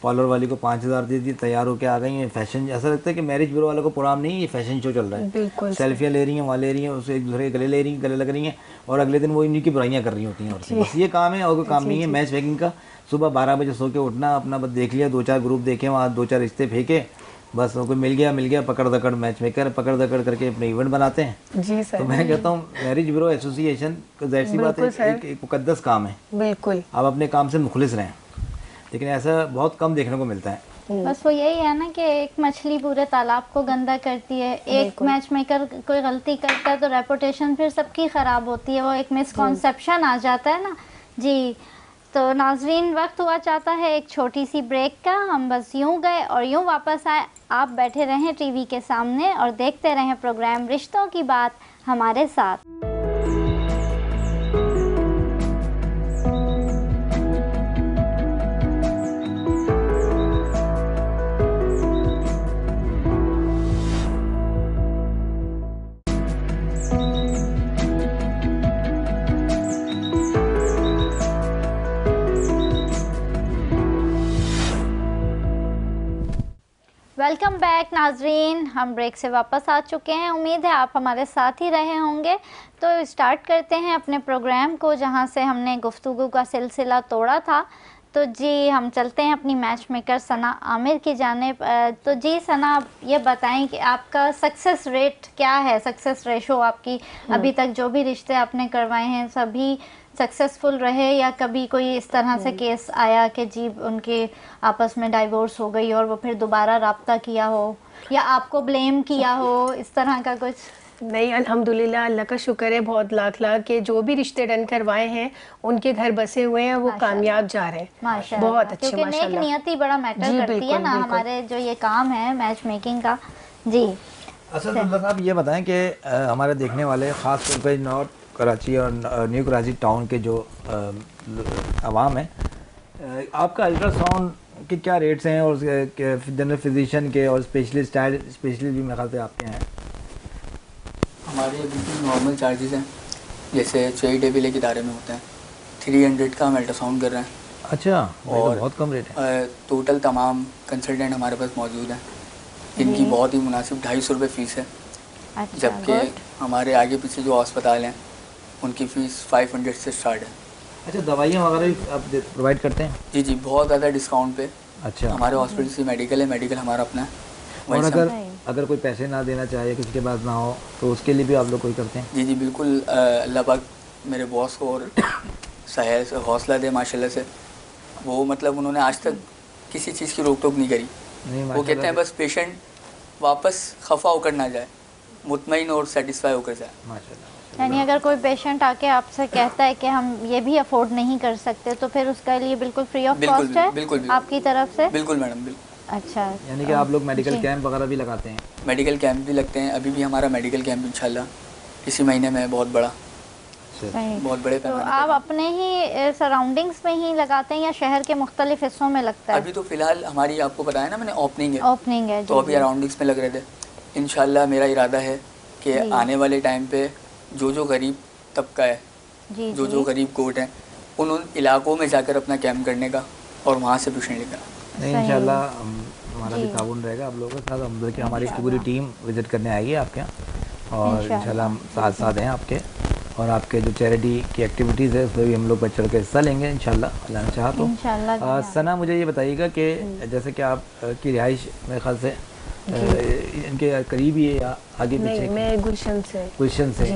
[SPEAKER 2] पार्लर वाली को 5,000 दे दी, तैयार होकर आ गई है। फैशन ऐसा लगता है कि मैरिज ब्यूरो वालों को प्रोग्राम नहीं, ये फैशन शो चल रहा है।
[SPEAKER 3] बिल्कुल
[SPEAKER 2] सेल्फियाँ ले रही हैं, वहाँ ले रही हैं, उसे एक दूसरे के गले ले रही हैं, गले लग रही हैं और अगले दिन वो इन्हीं की बुराइयाँ कर रही होती हैं। और बस ये काम है और कोई काम नहीं है मैच मेकिंग का। सुबह 12 बजे सो के उठना, अपना बस देख लिया, 2-4 ग्रुप देखे, वहाँ 2-4 रिश्ते फेंके, बस कोई मिल गया, पकड़ दकड़ मैच मेकर पकड़ दकड़ करके अपने इवेंट बनाते हैं।
[SPEAKER 3] जी सर।
[SPEAKER 2] तो मैं कहता हूँ मैरिज ब्यूरो एसोसिएशन जाहिर सी बात है एक मुकद्दस काम है,
[SPEAKER 3] बिल्कुल
[SPEAKER 2] आप अपने काम से मुखलिस रहें, लेकिन ऐसा बहुत कम देखने को मिलता है।
[SPEAKER 1] बस वो यही है ना कि एक मछली पूरे तालाब को गंदा करती है, एक मैच मेकर कोई गलती करता है तो रेपुटेशन फिर सबकी ख़राब होती है, वो एक मिसकॉन्सेप्शन आ जाता है ना जी। तो नाजरीन वक्त हुआ चाहता है एक छोटी सी ब्रेक का, हम बस यूं गए और यूं वापस आए। आप बैठे रहें टीवी के सामने और देखते रहें प्रोग्राम रिश्तों की बात हमारे साथ। वेलकम बैक नाजरीन, हम ब्रेक से वापस आ चुके हैं। उम्मीद है आप हमारे साथ ही रहे होंगे। तो स्टार्ट करते हैं अपने प्रोग्राम को जहां से हमने गुफ्तगू का सिलसिला तोड़ा था। तो जी हम चलते हैं अपनी मैच मेकर सना आमिर की जानिब। तो जी सना, आप ये बताएं कि आपका सक्सेस रेट क्या है, सक्सेस रेशो आपकी अभी तक जो भी रिश्ते आपने करवाए हैं सभी सक्सेसफुल रहे या कभी कोई इस तरह से केस आया कि जी उनके आपस में डाइवोर्स हो गई और वो फिर दोबारा राब्ता किया हो या आपको ब्लेम किया हो, इस तरह का कुछ?
[SPEAKER 3] नहीं, अल्हम्दुलिल्लाह, अल्लाह का शुक्र है बहुत लाख लाख के जो भी रिश्ते डन करवाए हैं उनके घर बसे हुए हैं, वो कामयाब जा रहे हैं
[SPEAKER 1] माशाल्लाह।
[SPEAKER 3] बहुत अच्छे
[SPEAKER 1] क्योंकि नेक नियति बड़ा मैटर करती है ना हमारे जो ये काम है मैच मेकिंग का जी।
[SPEAKER 2] असद साहब ये बताएं कि हमारे देखने वाले ख़ास तौर पर नॉर्थ कराची और न्यू कराची टाउन के जो आवाम है, आपका अल्ट्रासाउंड के क्या रेट्स हैं और जनरल फिजिशियन के और स्पेशलिस्ट भी मेरे ख्याल से आपके हैं?
[SPEAKER 4] हमारे बिल्कुल नॉर्मल चार्जेस हैं, जैसे चैरिटेबल के इदारे में होते हैं 300 का हम अल्ट्रासाउंड कर रहे हैं।
[SPEAKER 2] अच्छा,
[SPEAKER 4] और
[SPEAKER 2] बहुत कम रेट है।
[SPEAKER 4] टोटल तमाम कंसल्टेंट हमारे पास मौजूद हैं, इनकी बहुत ही मुनासिब 250 रुपये फ़ीस है।
[SPEAKER 1] अच्छा,
[SPEAKER 4] जबकि हमारे आगे पीछे जो अस्पताल हैं उनकी फ़ीस 500 से स्टार्ट है।
[SPEAKER 2] अच्छा, दवाइयाँ वगैरह भी आप प्रोवाइड करते हैं?
[SPEAKER 4] जी जी, बहुत ज़्यादा डिस्काउंट पे।
[SPEAKER 2] अच्छा,
[SPEAKER 4] हमारे हॉस्पिटल से मेडिकल है, मेडिकल हमारा अपना है।
[SPEAKER 2] और अगर कोई पैसे ना देना चाहे, किसी के पास ना हो, तो उसके लिए भी आप लोग कोई करते हैं?
[SPEAKER 4] जी जी बिल्कुल, अल्लाह पाक मेरे बॉस को और सहाय से हौसला दे माशाल्लाह से। वो मतलब उन्होंने आज तक किसी चीज़ की रोक टोक नहीं करी। वो कहते हैं बस पेशेंट वापस खफा होकर ना जाए, मुतमईन और सेटिस्फाई होकर जाए।
[SPEAKER 2] माशाल्लाह।
[SPEAKER 1] यानी अगर कोई पेशेंट आके आपसे कहता है कि हम ये भी अफोर्ड नहीं कर सकते तो फिर उसके लिए बिल्कुल फ्री ऑफ कॉस्ट है
[SPEAKER 4] बिल्कुल
[SPEAKER 1] आपकी तरफ से?
[SPEAKER 4] बिल्कुल मैडम, बिल्कुल।
[SPEAKER 1] अच्छा,
[SPEAKER 2] यानी कि आप लोग मेडिकल कैंप वगैरह भी लगाते हैं?
[SPEAKER 4] मेडिकल कैंप भी लगते हैं, अभी भी हमारा मेडिकल कैंप इंशाल्लाह इसी महीने में बहुत बड़ा, बहुत बड़े
[SPEAKER 1] तो आप अपने ही सराउंडिंग्स में ही लगाते हैं या शहर के मुख्तलिफ हिस्सों में लगता है?
[SPEAKER 4] अभी तो फिलहाल हमारी आपको बताया ना मैंने ओपनिंग है, तो अभी अराउंडिंग्स में लग रहे थे। इंशाल्लाह मेरा इरादा है कि आने वाले टाइम पे जो गरीब तबका है, जो गरीब कोर्ट हैं, उन इलाकों में जाकर अपना कैंप करने का और वहाँ से पेशेंट लेकर।
[SPEAKER 2] नहीं, इंशाल्लाह हमारा भी ताउन रहेगा आप लोगों के साथ। हम लोग की हमारी पूरी टीम विज़िट करने आएगी आपके यहाँ और इंशाल्लाह हम साथ साथ हैं आपके, और आपके जो चैरिटी की एक्टिविटीज़ है उसमें भी हम लोग बढ़ चढ़ के हिस्सा लेंगे इंशाल्लाह, अल्लाह ने चाहा तो। सना, मुझे ये बताइएगा कि जैसे कि आप की रिहाइश मेरे ख्याल से इनके करीब ही है या आगे पीछे?
[SPEAKER 3] मैं गुलशन से।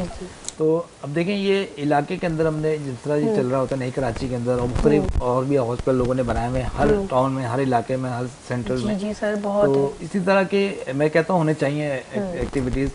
[SPEAKER 2] तो अब देखें ये इलाके के अंदर हमने जिस तरह ये चल रहा होता है नई कराची के अंदर और मुख्तलिफ और भी हॉस्पिटल लोगों ने बनाए हुए हर टाउन में, हर इलाके में, हर सेंट्रल में।
[SPEAKER 3] जी सर, बहुत
[SPEAKER 2] तो इसी तरह के मैं कहता हूँ होने चाहिए एक्टिविटीज़।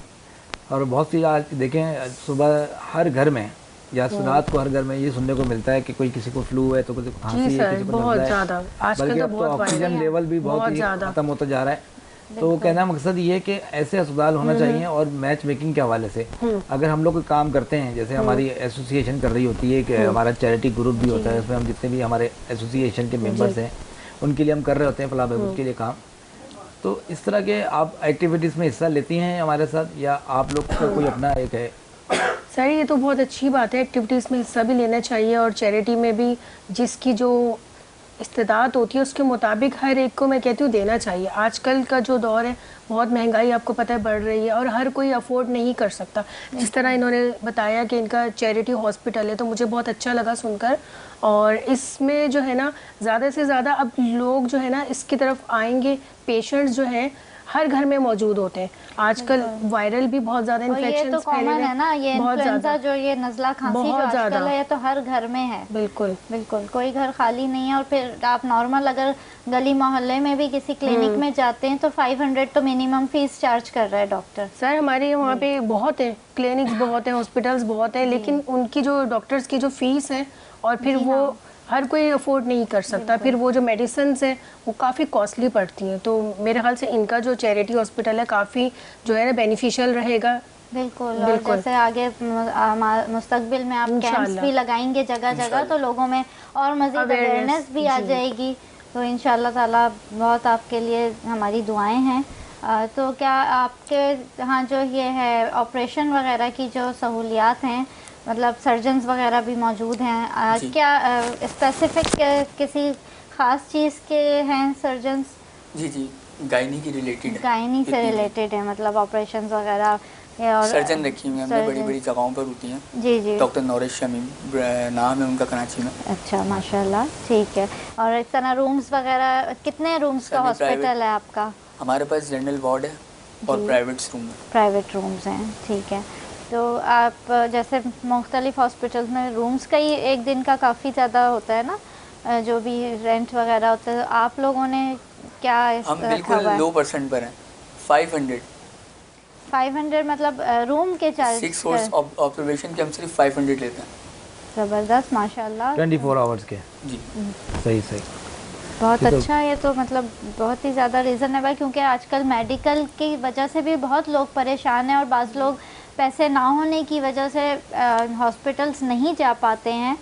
[SPEAKER 2] और बहुत सी आज देखें सुबह हर घर में या रात को हर घर में ये सुनने को मिलता है कि कोई किसी को फ्लू है तो किसी को खांसी है, किसी को नज़ला है, बल्कि अब तो ऑक्सीजन लेवल भी बहुत ही ख़त्म होता जा रहा है। तो कहना मकसद ये है कि ऐसे अस्पताल होना चाहिए। और मैच मेकिंग के हवाले से अगर हम लोग कोई काम करते हैं, जैसे हमारी एसोसिएशन कर रही होती है कि हमारा चैरिटी ग्रुप भी होता है, उसमें हम जितने भी हमारे एसोसिएशन के मेंबर्स हैं उनके लिए हम कर रहे होते हैं फलाह बहबूद के लिए काम, तो इस तरह के आप एक्टिविटीज़ में हिस्सा लेती हैं हमारे साथ, या आप लोग का कोई अपना एक है?
[SPEAKER 3] सर ये तो बहुत अच्छी बात है, एक्टिविटीज़ में हिस्सा भी लेना चाहिए, और चैरिटी में भी जिसकी जो इस्तेदाद होती है उसके मुताबिक हर एक को मैं कहती हूँ देना चाहिए। आजकल का जो दौर है, बहुत महंगाई आपको पता है बढ़ रही है, और हर कोई अफोर्ड नहीं कर सकता। जिस तरह इन्होंने बताया कि इनका चैरिटी हॉस्पिटल है, तो मुझे बहुत अच्छा लगा सुनकर। और इसमें जो है ना, ज़्यादा से ज़्यादा अब लोग जो है ना इसकी तरफ आएंगे। पेशेंट्स जो हैं हर घर में मौजूद होते हैं। आजकल वायरल भी बहुत ज़्यादा इन्फेक्शन
[SPEAKER 1] तो कॉमन है ना, ये इन्फ्लुएंजा जो ये नज़ला खांसी जो आजकल है, ये तो हर घर में है।
[SPEAKER 3] बिल्कुल
[SPEAKER 1] बिल्कुल, कोई घर खाली नहीं है। और फिर आप नॉर्मल अगर गली मोहल्ले में भी किसी क्लिनिक में जाते हैं तो 500 तो मिनिमम फीस चार्ज कर रहा है डॉक्टर।
[SPEAKER 3] सर हमारे वहाँ पे बहुत है, क्लिनिक्स बहुत है, हॉस्पिटल्स बहुत है, लेकिन उनकी जो डॉक्टर्स की जो फीस है, और फिर वो हर कोई अफोर्ड नहीं कर सकता। फिर वो जो मेडिसिन्स हैं वो काफ़ी कॉस्टली पड़ती हैं। तो मेरे ख्याल से इनका जो चैरिटी हॉस्पिटल है काफ़ी जो है ना बेनिफिशियल रहेगा।
[SPEAKER 1] बिल्कुल, और जैसे आगे मुस्तकबिल में आप कैंप्स भी लगाएंगे जगह जगह, तो लोगों में और मज़ीद अवेयरनेस भी आ जाएगी। तो इंशाल्लाह ताला बहुत आपके लिए हमारी दुआएं हैं। तो क्या आपके यहाँ जो ये है ऑपरेशन वगैरह की जो सहूलियात हैं, मतलब सर्जन्स वगैरह भी मौजूद हैं, क्या स्पेसिफिक किसी ख़ास चीज़ के हैं सर्जन्स?
[SPEAKER 4] जी, गायनी की रिलेटेड है,
[SPEAKER 1] गायनी से रिलेटेड है, मतलब ऑपरेशंस वगैरह और
[SPEAKER 4] सर्जन रखी हुई हैं, बड़ी बड़ी जगहों पर होती हैं।
[SPEAKER 1] जी,
[SPEAKER 4] डॉक्टर नौरिश शमीम नाम है उनका, कराची में।
[SPEAKER 1] अच्छा, माशाल्लाह, ठीक है। और इस तरह रूम्स वगैरह, कितने रूम्स का हॉस्पिटल है आपका?
[SPEAKER 4] हमारे पास जनरल वार्ड है और
[SPEAKER 1] प्राइवेट रूम्स हैं, ठीक है। तो आप जैसे मुख्तलिफ हॉस्पिटल्स में रूम्स का ही एक दिन का काफ़ी ज़्यादा होता है ना, जो भी रेंट वगैरह होता है, आप लोगों ने क्या
[SPEAKER 4] हम बिल्कुल लो परसेंट पर हैं।
[SPEAKER 1] 500 मतलब रूम के चार्ज?
[SPEAKER 4] 6 आवर्स ऑब्जर्वेशन के हम सिर्फ 500 लेते हैं।
[SPEAKER 1] ज़बरदस्त, माशाल्लाह।
[SPEAKER 2] 24 आवर्स के? जी, सही।
[SPEAKER 1] बहुत अच्छा। ये तो मतलब बहुत ही ज़्यादा रीज़नेबल, क्योंकि आजकल मेडिकल की वजह से भी बहुत लोग परेशान हैं, और बाज़ लोग पैसे ना होने की वजह से हॉस्पिटल्स नहीं जा पाते हैं,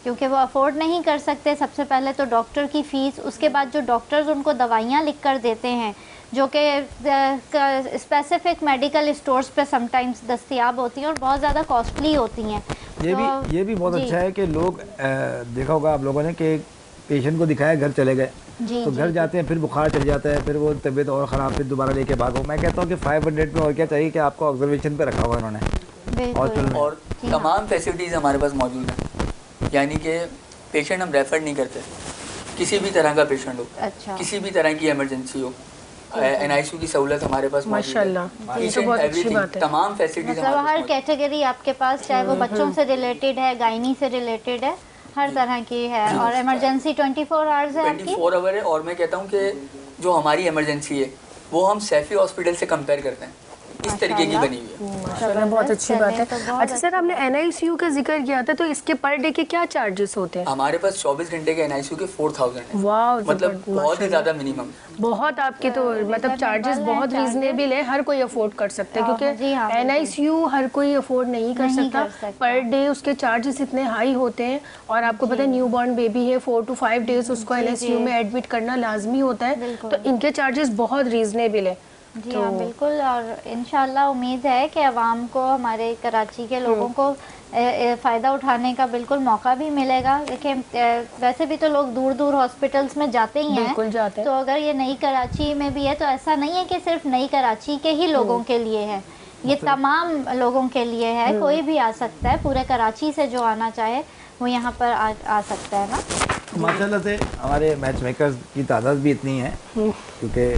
[SPEAKER 1] क्योंकि वो अफोर्ड नहीं कर सकते। सबसे पहले तो डॉक्टर की फ़ीस, उसके बाद जो डॉक्टर्स उनको दवाइयाँ लिख कर देते हैं जो कि स्पेसिफिक मेडिकल स्टोर्स पे समटाइम्स दस्तयाब होती हैं और बहुत ज़्यादा कॉस्टली होती हैं।
[SPEAKER 2] ये भी बहुत अच्छा है कि लोग देखा होगा आप लोगों ने कि पेशेंट को दिखाया, घर चले गए, तो घर जाते हैं, फिर बुखार चढ़ जाता है, फिर वो तबीयत और ख़राब, फिर दोबारा लेके भागो। मैं कहता हूँ कि 500 में और क्या चाहिए कि आपको ऑब्जर्वेशन पे रखा हुआ उन्होंने
[SPEAKER 4] और तमाम फैसिलिटीज़ हमारे पास मौजूद हैं। यानी कि पेशेंट हम रेफ़र नहीं करते, किसी भी तरह का पेशेंट हो, किसी भी तरह की इमरजेंसी हो, NICU की सहूलत हमारे पास
[SPEAKER 3] माशाल्लाह, ये बहुत अच्छी बात है।
[SPEAKER 4] तमाम फैसिलिटीज़
[SPEAKER 1] मतलब हर कैटेगरी आपके पास, चाहे वो बच्चों से रिलेटेड है, गायनी से रिलेटेड है, हर तरह की है। और इमरजेंसी 24 आवर्स है आपकी?
[SPEAKER 4] 24 आवर है। और मैं कहता हूँ कि जो हमारी इमरजेंसी है वो हम सैफी हॉस्पिटल से कंपेयर करते हैं, इस तरीके की बनी हुई है।
[SPEAKER 3] माशाल्लाह, बहुत अच्छी बात है। अच्छा सर, आपने NICU का जिक्र किया था, तो इसके पर डे के क्या चार्जेस होते हैं?
[SPEAKER 4] हमारे पास 24 घंटे के NICU के 4000 है।
[SPEAKER 3] वाह,
[SPEAKER 4] मतलब बहुत ही ज़्यादा मिनिमम।
[SPEAKER 3] बहुत आपके तो मतलब चार्जेस बहुत रीजनेबल है, हर कोई अफोर्ड कर सकता है, क्योंकि NICU हर कोई अफोर्ड नहीं कर सकता। पर डे उसके चार्जेस इतने हाई होते हैं, और आपको पता है न्यू बॉर्न बेबी है, 4 to 5 डेज उसको NICU में एडमिट करना लाजमी होता है, तो इनके चार्जेस बहुत रीजनेबल है।
[SPEAKER 1] जी हाँ, बिल्कुल। और इंशाल्लाह उम्मीद है कि आवाम को, हमारे कराची के लोगों को फ़ायदा उठाने का बिल्कुल मौका भी मिलेगा। देखिए वैसे भी तो लोग दूर दूर हॉस्पिटल्स में जाते ही हैं,
[SPEAKER 3] जाते हैं।
[SPEAKER 1] तो अगर ये नई कराची में भी है तो ऐसा नहीं है कि सिर्फ नई कराची के ही लोगों के लिए है, ये तमाम लोगों के लिए है। कोई भी आ सकता है, पूरे कराची से जो आना चाहे वो यहाँ पर आ सकता है ना।
[SPEAKER 2] माशाल्लाह से हमारे मैच मेकर्स की तादाद भी इतनी है, क्योंकि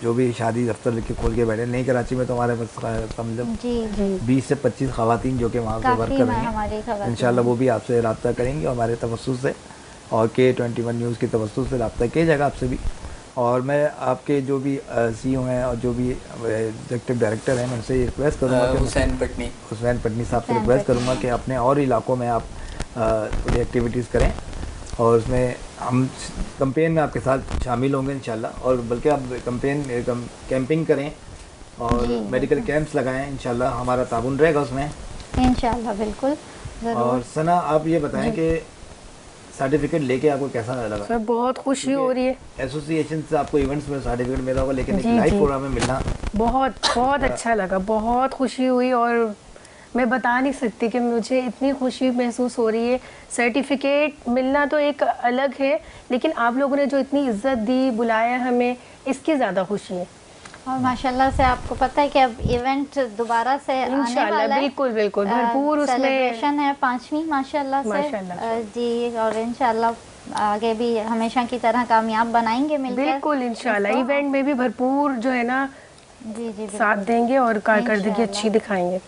[SPEAKER 2] जो भी शादी दफ्तर लेके खोल के बैठे, नई कराची में तो हमारे पास समझो 20 से 25 ख़वातीन जो कि वहाँ पे वर्क कर रही हैं। इंशाल्लाह वो भी आपसे रब्ता करेंगे, और हमारे तवस्सुस से और K21 न्यूज़ की तवस्सुस से रब्ता किया जाएगा आपसे भी। और मैं आपके जो भी CEO हैं और जो भी एग्जीक्यूटिव डायरेक्टर हैं, मैं उनसे रिक्वेस्ट करूँगा कि हुसैन पटनी साहब से रिक्वेस्ट करूँगा कि अपने और इलाकों में आप थोड़ी एक्टिविटीज़ करें, और उसमें हम कैंपेन में आपके साथ शामिल होंगे इंशाल्लाह। और बल्कि आप कैंपिंग करें और मेडिकल कैंप्स लगाएं, इंशाल्लाह हमारा ताउन रहेगा उसमें
[SPEAKER 1] इंशाल्लाह। बिल्कुल।
[SPEAKER 2] और सना, आप ये बताएं कि सर्टिफिकेट लेके आपको कैसा लगा?
[SPEAKER 3] सर बहुत खुशी हो रही है।
[SPEAKER 2] एसोसिएशन से आपको इवेंट्स में सर्टिफिकेट मिला होगा, लेकिन एक
[SPEAKER 3] जी,
[SPEAKER 2] लाइव
[SPEAKER 3] जी।
[SPEAKER 2] प्रोग्राम में मिलना
[SPEAKER 3] बहुत अच्छा लगा, बहुत खुशी हुई और मैं बता नहीं सकती कि मुझे इतनी खुशी महसूस हो रही है। सर्टिफिकेट मिलना तो एक अलग है, लेकिन आप लोगों ने जो इतनी इज्जत दी, बुलाया हमें, इसकी ज़्यादा खुशी है।
[SPEAKER 1] और माशाल्लाह से आपको पता है कि अब इवेंट दोबारा से आने
[SPEAKER 3] इंशाल्लाह,
[SPEAKER 1] वाला है।
[SPEAKER 3] बिल्कुल बिल्कुल भरपूर उसमें
[SPEAKER 1] सेलिब्रेशन है 5वीं माशाल्लाह से।
[SPEAKER 3] माशाल्लाह।
[SPEAKER 1] जी, और इंशाल्लाह आगे भी हमेशा की तरह कामयाब बनाएंगे मिलकर।
[SPEAKER 3] बिल्कुल इंशाल्लाह इवेंट में भी भरपूर जो है ना
[SPEAKER 1] जी जी
[SPEAKER 3] साथ देंगे और कारकर्दगी अच्छी दिखाएंगे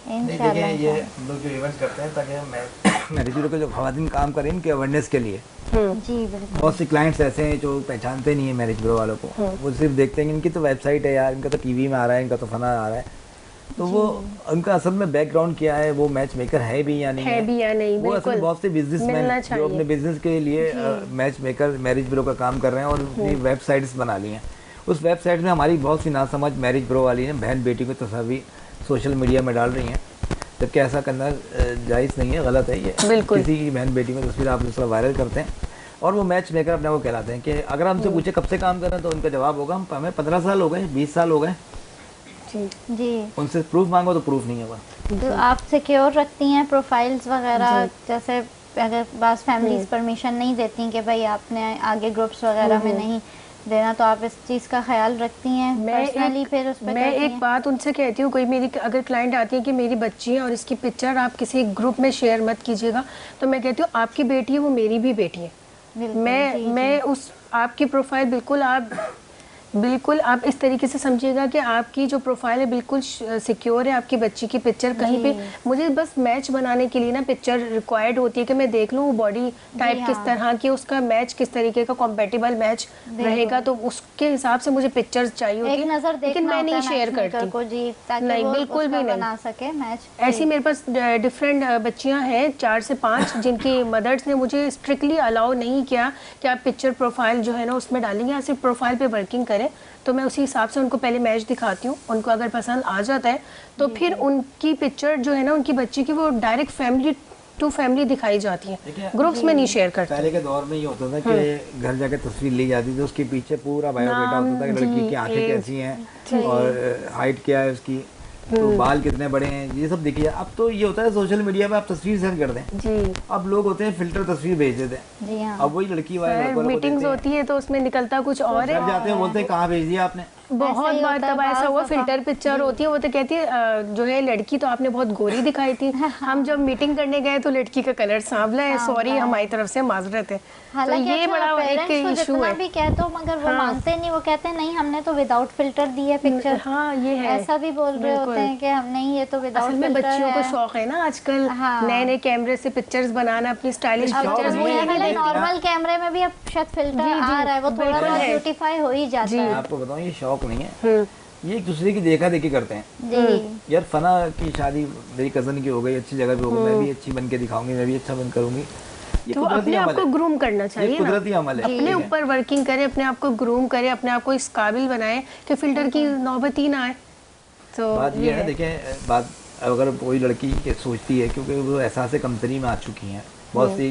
[SPEAKER 2] इंशाल्लाह। ये हम लोग जो इवेंट्स करते हैं ताकि मैरिज ब्यूरो के जो खवातीन काम करें इनके अवेयरनेस के लिए।
[SPEAKER 1] जी बिल्कुल।
[SPEAKER 2] बहुत से क्लाइंट्स ऐसे हैं जो पहचानते नहीं है मैरिज ब्यूरो वालों को, वो सिर्फ देखते हैं कि इनकी तो वेबसाइट है यार, इनका तो टीवी में आ रहा है, इनका तो फना आ रहा है, तो वो उनका असल में बैकग्राउंड क्या है, वो मैच मेकर है भी या नहीं है, वो असल बहुत से बिजनेसमैन जो अपने बिजनेस के लिए मैच मेकर मैरिज ब्यूरो का काम कर रहे हैं और अपनी वेबसाइट्स बना ली हैं। उस वेबसाइट में हमारी बहुत सी नासमझ मैरिज ब्यूरो वाली हैं बहन बेटी को तस्वीर सोशल मीडिया में डाल रही हैं, जबकि ऐसा करना जायज़ नहीं है, गलत है। ये किसी की बहन बेटी में तस्वीर आप दूसरा वायरल करते हैं और वो मैच मेकर अपने को कहलाते हैं कि अगर हमसे पूछे कब से काम कर रहे हैं तो उनका जवाब होगा हमें 15 साल हो गए, 20 साल हो गए।
[SPEAKER 1] जी,
[SPEAKER 2] उनसे प्रूफ मांगो तो प्रूफ नहीं होगा।
[SPEAKER 1] तो आप सिक्योर रखती हैं प्रोफाइल्स वगैरह, जैसे अगर बास फैमिलीज परमिशन नहीं देती कि भाई आपने आगे ग्रुप्स वगैरह में नहीं देना, तो आप इस चीज़ का ख्याल रखती हैं पर्सनली? फिर उस पर
[SPEAKER 3] मैं एक बात उनसे कहती हूँ, कोई मेरी अगर क्लाइंट आती है कि मेरी बच्ची है और इसकी पिक्चर आप किसी ग्रुप में शेयर मत कीजिएगा, तो मैं कहती हूँ आपकी बेटी है वो मेरी भी बेटी है। मैं उस आपकी प्रोफाइल बिल्कुल आप इस तरीके से समझिएगा कि आपकी जो प्रोफाइल है बिल्कुल सिक्योर है। आपकी बच्ची की पिक्चर कहीं पे मुझे बस मैच बनाने के लिए ना पिक्चर रिक्वायर्ड होती है कि मैं देख लूँ वो बॉडी टाइप किस तरह की, उसका मैच किस तरीके का कॉम्पेटिबल मैच रहेगा, तो उसके हिसाब से मुझे पिक्चर चाहिए होती है, लेकिन मैं नहीं शेयर करती। नहीं, बिल्कुल भी नहीं
[SPEAKER 1] सके मैच।
[SPEAKER 3] ऐसी मेरे पास डिफरेंट बच्चियां हैं 4 से 5 जिनकी मदर्स ने मुझे स्ट्रिक्टली अलाउ नहीं किया कि आप पिक्चर प्रोफाइल जो है ना उसमें डालेंगे, या सिर्फ प्रोफाइल पे वर्किंग करें। तो मैं उसी हिसाब से उनको पहले मैच दिखाती हूँ, उनको अगर पसंद आ जाता है तो फिर उनकी पिक्चर जो है ना उनकी बच्ची की वो डायरेक्ट फैमिली टू फैमिली दिखाई जाती है, ग्रुप्स में नहीं शेयर करते।
[SPEAKER 2] पहले के दौर में ये होता था कि घर जाके तस्वीर ली जाती थी, उसके पीछे पूरा बायोडेटा होता था कि लड़की की आंखें कैसी हैं और हाइट क्या है उसकी, तो बाल कितने बड़े हैं, ये सब देखिए। अब तो ये होता है सोशल मीडिया पे आप तस्वीर सेंड कर दें जी, अब लोग होते हैं फिल्टर तस्वीर भेज देते हैं जी। हाँ। अब वही लड़की वाले
[SPEAKER 3] मीटिंग्स होती है तो उसमें निकलता कुछ और है,
[SPEAKER 2] जाते हैं बोलते हैं कहाँ भेज दिया आपने।
[SPEAKER 3] बहुत बार तब ऐसा हुआ, फिल्टर पिक्चर होती है, वो तो कहती है जो है लड़की तो आपने बहुत गोरी दिखाई थी, हम जब मीटिंग करने गए तो लड़की का कलर सांवला है, सॉरी हमारी तरफ से माजरत है। तो ये बड़ा एक इशू है।
[SPEAKER 1] भी कहते हो मगर वो मानते नहीं, वो कहते हैं नहीं हमने तो विदाउट फिल्टर दी है पिक्चर।
[SPEAKER 3] हाँ ये है,
[SPEAKER 1] ऐसा भी बोल रहे होते हैं कि हम नहीं, ये तो विदाउट फिल्टर है।
[SPEAKER 3] बच्चियों को शौक है ना आजकल नए नए कैमरे से पिक्चर्स बनाना, अपनी स्टाइलिश पिक्चर्स।
[SPEAKER 1] नॉर्मल कैमरे में भी अब शायद फिल्टर आ रहा है, वो थोड़ा बहुत ब्यूटीफाई हो ही जाता है।
[SPEAKER 2] आपको बताऊं ये शौक नहीं है, ये एक दूसरे की देखा देखी करते हैं। यार फना की शादी मेरी कजन की हो गई, अच्छी जगह पे हो गई, मैं भी अच्छी बन के दिखाऊंगी, मैं भी अच्छा बन करूंगी।
[SPEAKER 3] तो अपने आप को ग्रूम करना चाहिए,
[SPEAKER 2] कुदरती अमल है।
[SPEAKER 3] अपने ऊपर वर्किंग करें, अपने आप को ग्रूम करें, अपने आप को इस काबिल बनाएं कि फिल्टर की नौबत ही ना आए। तो
[SPEAKER 2] बात ये है, देखें बात अगर कोई लड़की सोचती है, क्योंकि वो एहसास कमतरी में आ चुकी हैं, बहुत सी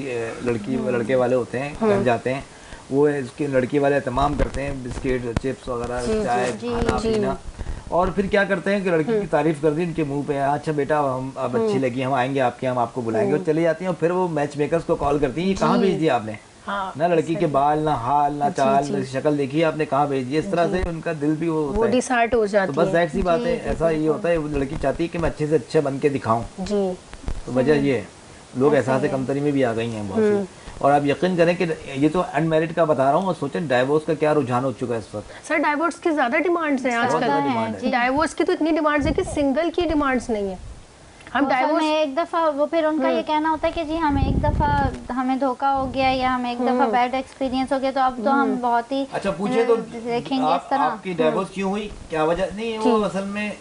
[SPEAKER 2] लड़के वाले होते हैं घर जाते हैं, वो इसके लड़की वाले तमाम करते हैं बिस्किट चिप्स वगैरह चाय खाना पीना, और फिर क्या करते हैं कि लड़की की तारीफ कर दी उनके मुंह पे, अच्छा बेटा हम अब अच्छी लगी, हम आएंगे आपके, हम आपको बुलाएंगे, और चली जाती हैं। और फिर वो मैच मेकर्स को कॉल करती हैं, ये कहाँ भेज दिया आपने, ना लड़की के बाल ना हाल ना चाल ना शक्ल देखी आपने, कहाँ भेज दी। इस तरह से उनका दिल भी वो होता है,
[SPEAKER 3] डिसहार्ट हो जाती है।
[SPEAKER 2] तो बस जाहिर सी बात है, ऐसा ये होता है, वो लड़की चाहती है कि मैं अच्छे से अच्छा बन के दिखाऊं, तो वजह ये लोग एहसास कमतरी में भी आ गई हैं बहुत सी। और आप यकीन करें कि ये तो अनमैरिड का बता रहा हूँ, और सोचें डाइवोर्स का क्या रुझान हो चुका है इस वक्त।
[SPEAKER 3] सर डाइवोर्स की ज्यादा डिमांड्स हैं आजकल, डाइवोर्स की तो इतनी डिमांड्स है कि सिंगल की डिमांड्स नहीं है। हम डाइवोर्स
[SPEAKER 1] एक दफा वो फिर उनका ये कहना होता है कि जी हमें एक दफा हमें धोखा हो गया या हमें एक दफा बैड एक्सपीरियंस हो गया, तो अब तो हम बहुत ही
[SPEAKER 2] अच्छा पूछे तो
[SPEAKER 1] देखेंगे इस तरह
[SPEAKER 2] आपकी डाइवोर्स क्यों हुई, क्या वजह नहीं, वो असल में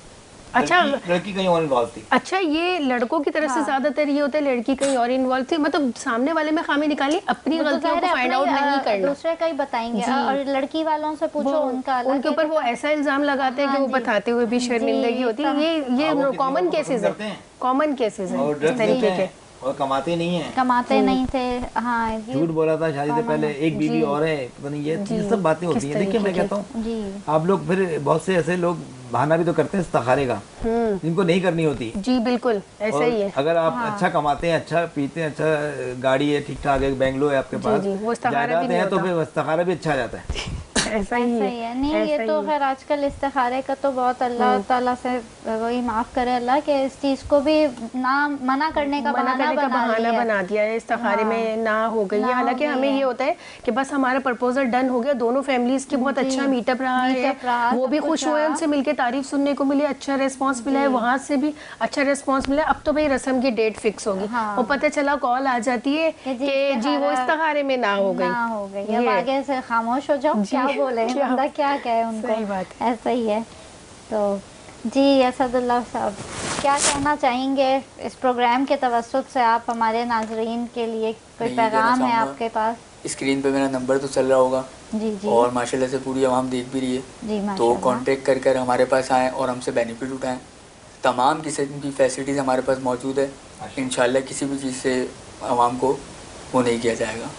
[SPEAKER 3] अच्छा
[SPEAKER 2] लड़की कहीं और इन्वॉल्व थी।
[SPEAKER 3] अच्छा ये लड़कों की तरफ से ज्यादातर ये होता है लड़की कहीं और इन्वॉल्व थी, मतलब सामने वाले में खामी निकाली, अपनी गलतियों को फाइंड आउट नहीं करना,
[SPEAKER 1] दूसरे का ही बताएंगे। और लड़की वालों से पूछो उनका,
[SPEAKER 3] उनके ऊपर वो ऐसा इल्जाम लगाते हैं कि वो बताते हुए भी शर्मिंदगी होती है। ये कॉमन केसेस है, कॉमन केसेस है इस तरीके के।
[SPEAKER 2] और कमाते नहीं है,
[SPEAKER 1] कमाते नहीं थे। हाँ,
[SPEAKER 2] झूठ बोला था शादी से पहले, एक बीवी और है, पता नहीं ये सब बातें होती हैं। देखिए मैं कहता हूँ आप लोग फिर बहुत से ऐसे लोग बहाना भी तो करते हैं इस्तिखारे का, जिनको नहीं करनी होती।
[SPEAKER 3] जी बिल्कुल ऐसा ही है।
[SPEAKER 2] अगर आप अच्छा कमाते हैं, अच्छा पीते हैं, अच्छा गाड़ी है ठीक ठाक है, बैंगलोर है आपके पास, जायदाद है, तो फिर इस्तिखारा भी अच्छा जाता है।
[SPEAKER 3] ऐसा ही
[SPEAKER 1] है। नहीं ये तो खैर आजकल इस्तिखारे का तो बहुत अल्लाह ताला से वही माफ़ करे अल्लाह के इस चीज़ को भी ना मना करने का बहाना
[SPEAKER 3] बना दिया है, इस्तिखारे में ना हो गई है। हालांकि हमें ये होता है कि बस हमारा प्रपोजल डन हो गया, दोनों फैमिलीज की बहुत अच्छा मीटअप रहा है, वो भी खुश हुए, उनसे मिलके तारीफ सुनने को मिली, अच्छा रेस्पॉन्स मिला है, वहाँ से भी अच्छा रेस्पॉन्स मिला। अब तो भाई रस्म की डेट फिक्स होगी, वो पता चला कॉल आ जाती है कि जी वो इस्तिखारे में ना हो गई,
[SPEAKER 1] अब आगे से खामोश हो जाओ, क्या बोले बंदा, क्या कहे उनको।
[SPEAKER 3] सही बात है।
[SPEAKER 1] ऐसा ही है। तो जी असदुल्लाह साहब क्या कहना चाहेंगे इस प्रोग्राम के तवस्सुत से, आप हमारे नाजरीन के लिए कोई पैगाम है आपके पास?
[SPEAKER 4] स्क्रीन पे मेरा नंबर तो चल रहा होगा
[SPEAKER 1] जी जी,
[SPEAKER 4] और माशाल्लाह से पूरी आवाम देख भी रही है
[SPEAKER 1] जी,
[SPEAKER 4] तो कांटेक्ट कर हमारे पास आएँ और हमसे बेनिफिट उठाएं। तमाम किस्म की फैसिलिटीज़ हमारे पास मौजूद है, इंशाल्लाह किसी भी चीज़ से आवाम को वो नहीं किया जाएगा।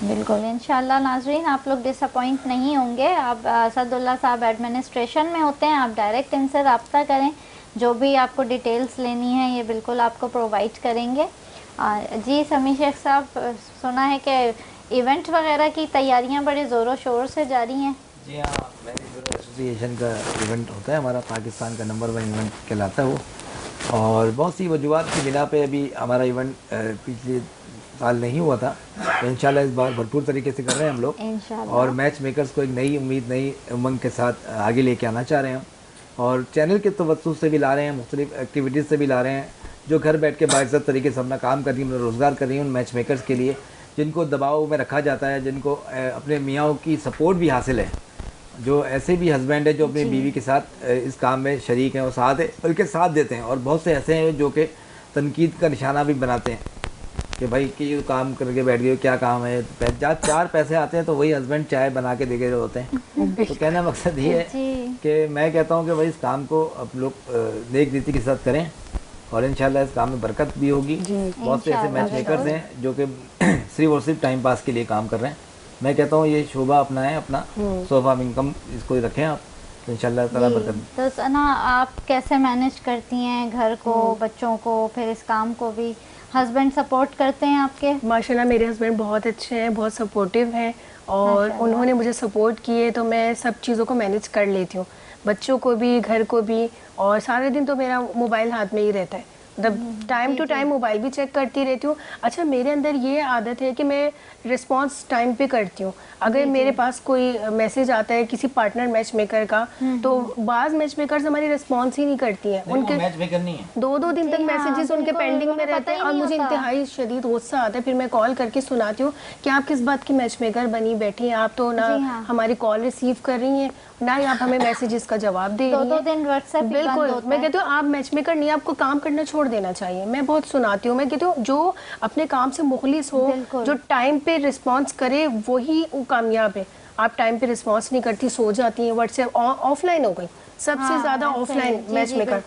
[SPEAKER 1] बिल्कुल इंशाल्लाह नाजरीन आप लोग डिसअपॉइंट नहीं होंगे। आप असदुल्लाह साहब एडमिनिस्ट्रेशन में होते हैं, आप डायरेक्ट इनसे रब्ता करें, जो भी आपको डिटेल्स लेनी है ये बिल्कुल आपको प्रोवाइड करेंगे। जी समी शेख साहब, सुना है कि इवेंट वगैरह की तैयारियां बड़े ज़ोरों शोर से जारी हैं।
[SPEAKER 2] जी हाँ, मैनेजर एसोसिएशन का इवेंट होता है हमारा, पाकिस्तान का नंबर 1 इवेंट कहलाता है वो, और बहुत सी वजूहत की बिना पे अभी हमारा इवेंट पिछले साल नहीं हुआ था, तो इंशाल्लाह इस बार भरपूर तरीके से कर रहे हैं हम लोग, और मैच मेकर्स को एक नई उम्मीद, नई उमंग के साथ आगे लेके आना चाह रहे हैं हम, और चैनल के तवज्जुह से भी ला रहे हैं, मुख्तलिफ एक्टिविटीज़ से भी ला रहे हैं, जो घर बैठ के बाइज़्ज़त तरीके से अपना काम कर रही हैं, रोज़गार कर रही हैं, उन मैच मेकर्स के लिए जिनको दबाव में रखा जाता है, जिनको अपने मियाँ की सपोर्ट भी हासिल है, जो ऐसे भी हस्बैंड है जो अपनी बीवी के साथ इस काम में शरीक हैं और साथ है, बल्कि साथ देते हैं, और बहुत से ऐसे हैं जो कि तनकीद का निशाना भी बनाते हैं कि भाई कि ये काम करके बैठ गए, क्या काम है, जब 4 पैसे आते हैं तो वही हस्बैंड चाय बना के दे गए होते हैं। तो कहने मकसद ये है कि मैं कहता हूँ कि भाई इस काम को आप लोग नेक नीति के साथ करें, और इंशाल्लाह इस काम में बरकत भी होगी। बहुत से ऐसे मैच मेकर्स हैं जो कि सिर्फ और सिर्फ टाइम पास के लिए काम कर रहे हैं। मैं कहता हूँ ये शोभा अपनाएं, अपना सोर्स ऑफ इनकम इसको रखें आप, तो इंशाल्लाह ताला बरकत।
[SPEAKER 1] तो सना आप कैसे मैनेज करती हैं घर को, बच्चों को, फिर इस काम को भी? हस्बैंड सपोर्ट करते हैं आपके?
[SPEAKER 3] माशाल्लाह मेरे हस्बैंड बहुत अच्छे हैं, बहुत सपोर्टिव हैं, और उन्होंने मुझे सपोर्ट किए तो मैं सब चीज़ों को मैनेज कर लेती हूँ, बच्चों को भी, घर को भी, और सारे दिन तो मेरा मोबाइल हाथ में ही रहता है, मतलब टाइम टू टाइम मोबाइल भी चेक करती रहती हूँ। अच्छा मेरे अंदर ये आदत है कि मैं रिस्पांस टाइम पे करती हूँ। अगर मेरे पास कोई मैसेज आता है किसी पार्टनर मैच मेकर का, तो बाज़ मैच मेकर्स हमारी रिस्पांस ही नहीं करती हैं, उनके
[SPEAKER 2] मैच मेकर नहीं है,
[SPEAKER 3] 2-2 दिन तक मैसेजेस उनके पेंडिंग में रहते हैं, और मुझे इंतहाई शदीद गुस्सा आता है। फिर मैं कॉल करके सुनाती हूँ कि आप किस बात की मैच मेकर बनी बैठी हैं, आप तो ना हमारी कॉल रिसीव कर रही हैं, ना ही आप हमें मैसेजेस का जवाब दे रही हैं। बिल्कुल, मैं कहती हूँ आप मैच मेकर नहीं, आपको काम करना छोड़ देना चाहिए। मैं बहुत सुनाती हूँ, मैं कहती हूँ जो अपने काम से मुखलिस हो, जो टाइम पे रिस्पॉन्स करे, वही कामयाब है। आप टाइम पे रिस्पॉन्स नहीं करती, सो जाती हैं, व्हाट्सएप ऑफलाइन हो गई, सबसे ज़्यादा ऑफलाइन मैच मेकर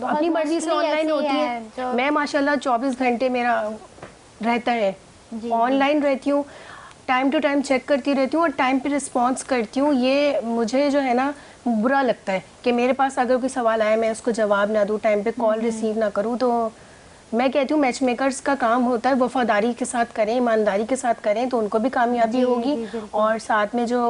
[SPEAKER 3] अपनी मर्जी से ऑनलाइन होती है। मैं माशाल्लाह 24 घंटे मेरा रहता है, ऑनलाइन रहती हूँ, टाइम टू टाइम चेक करती रहती हूँ और टाइम पे रिस्पॉन्स करती हूँ। ये मुझे जो है ना बुरा लगता है कि मेरे पास अगर कोई सवाल आए मैं उसको जवाब ना दूँ, टाइम पे कॉल रिसीव ना करूँ। तो मैं कहती हूँ मैच मेकर्स का काम होता है वफादारी के साथ करें, ईमानदारी के साथ करें, तो उनको भी कामयाबी होगी, और साथ में जो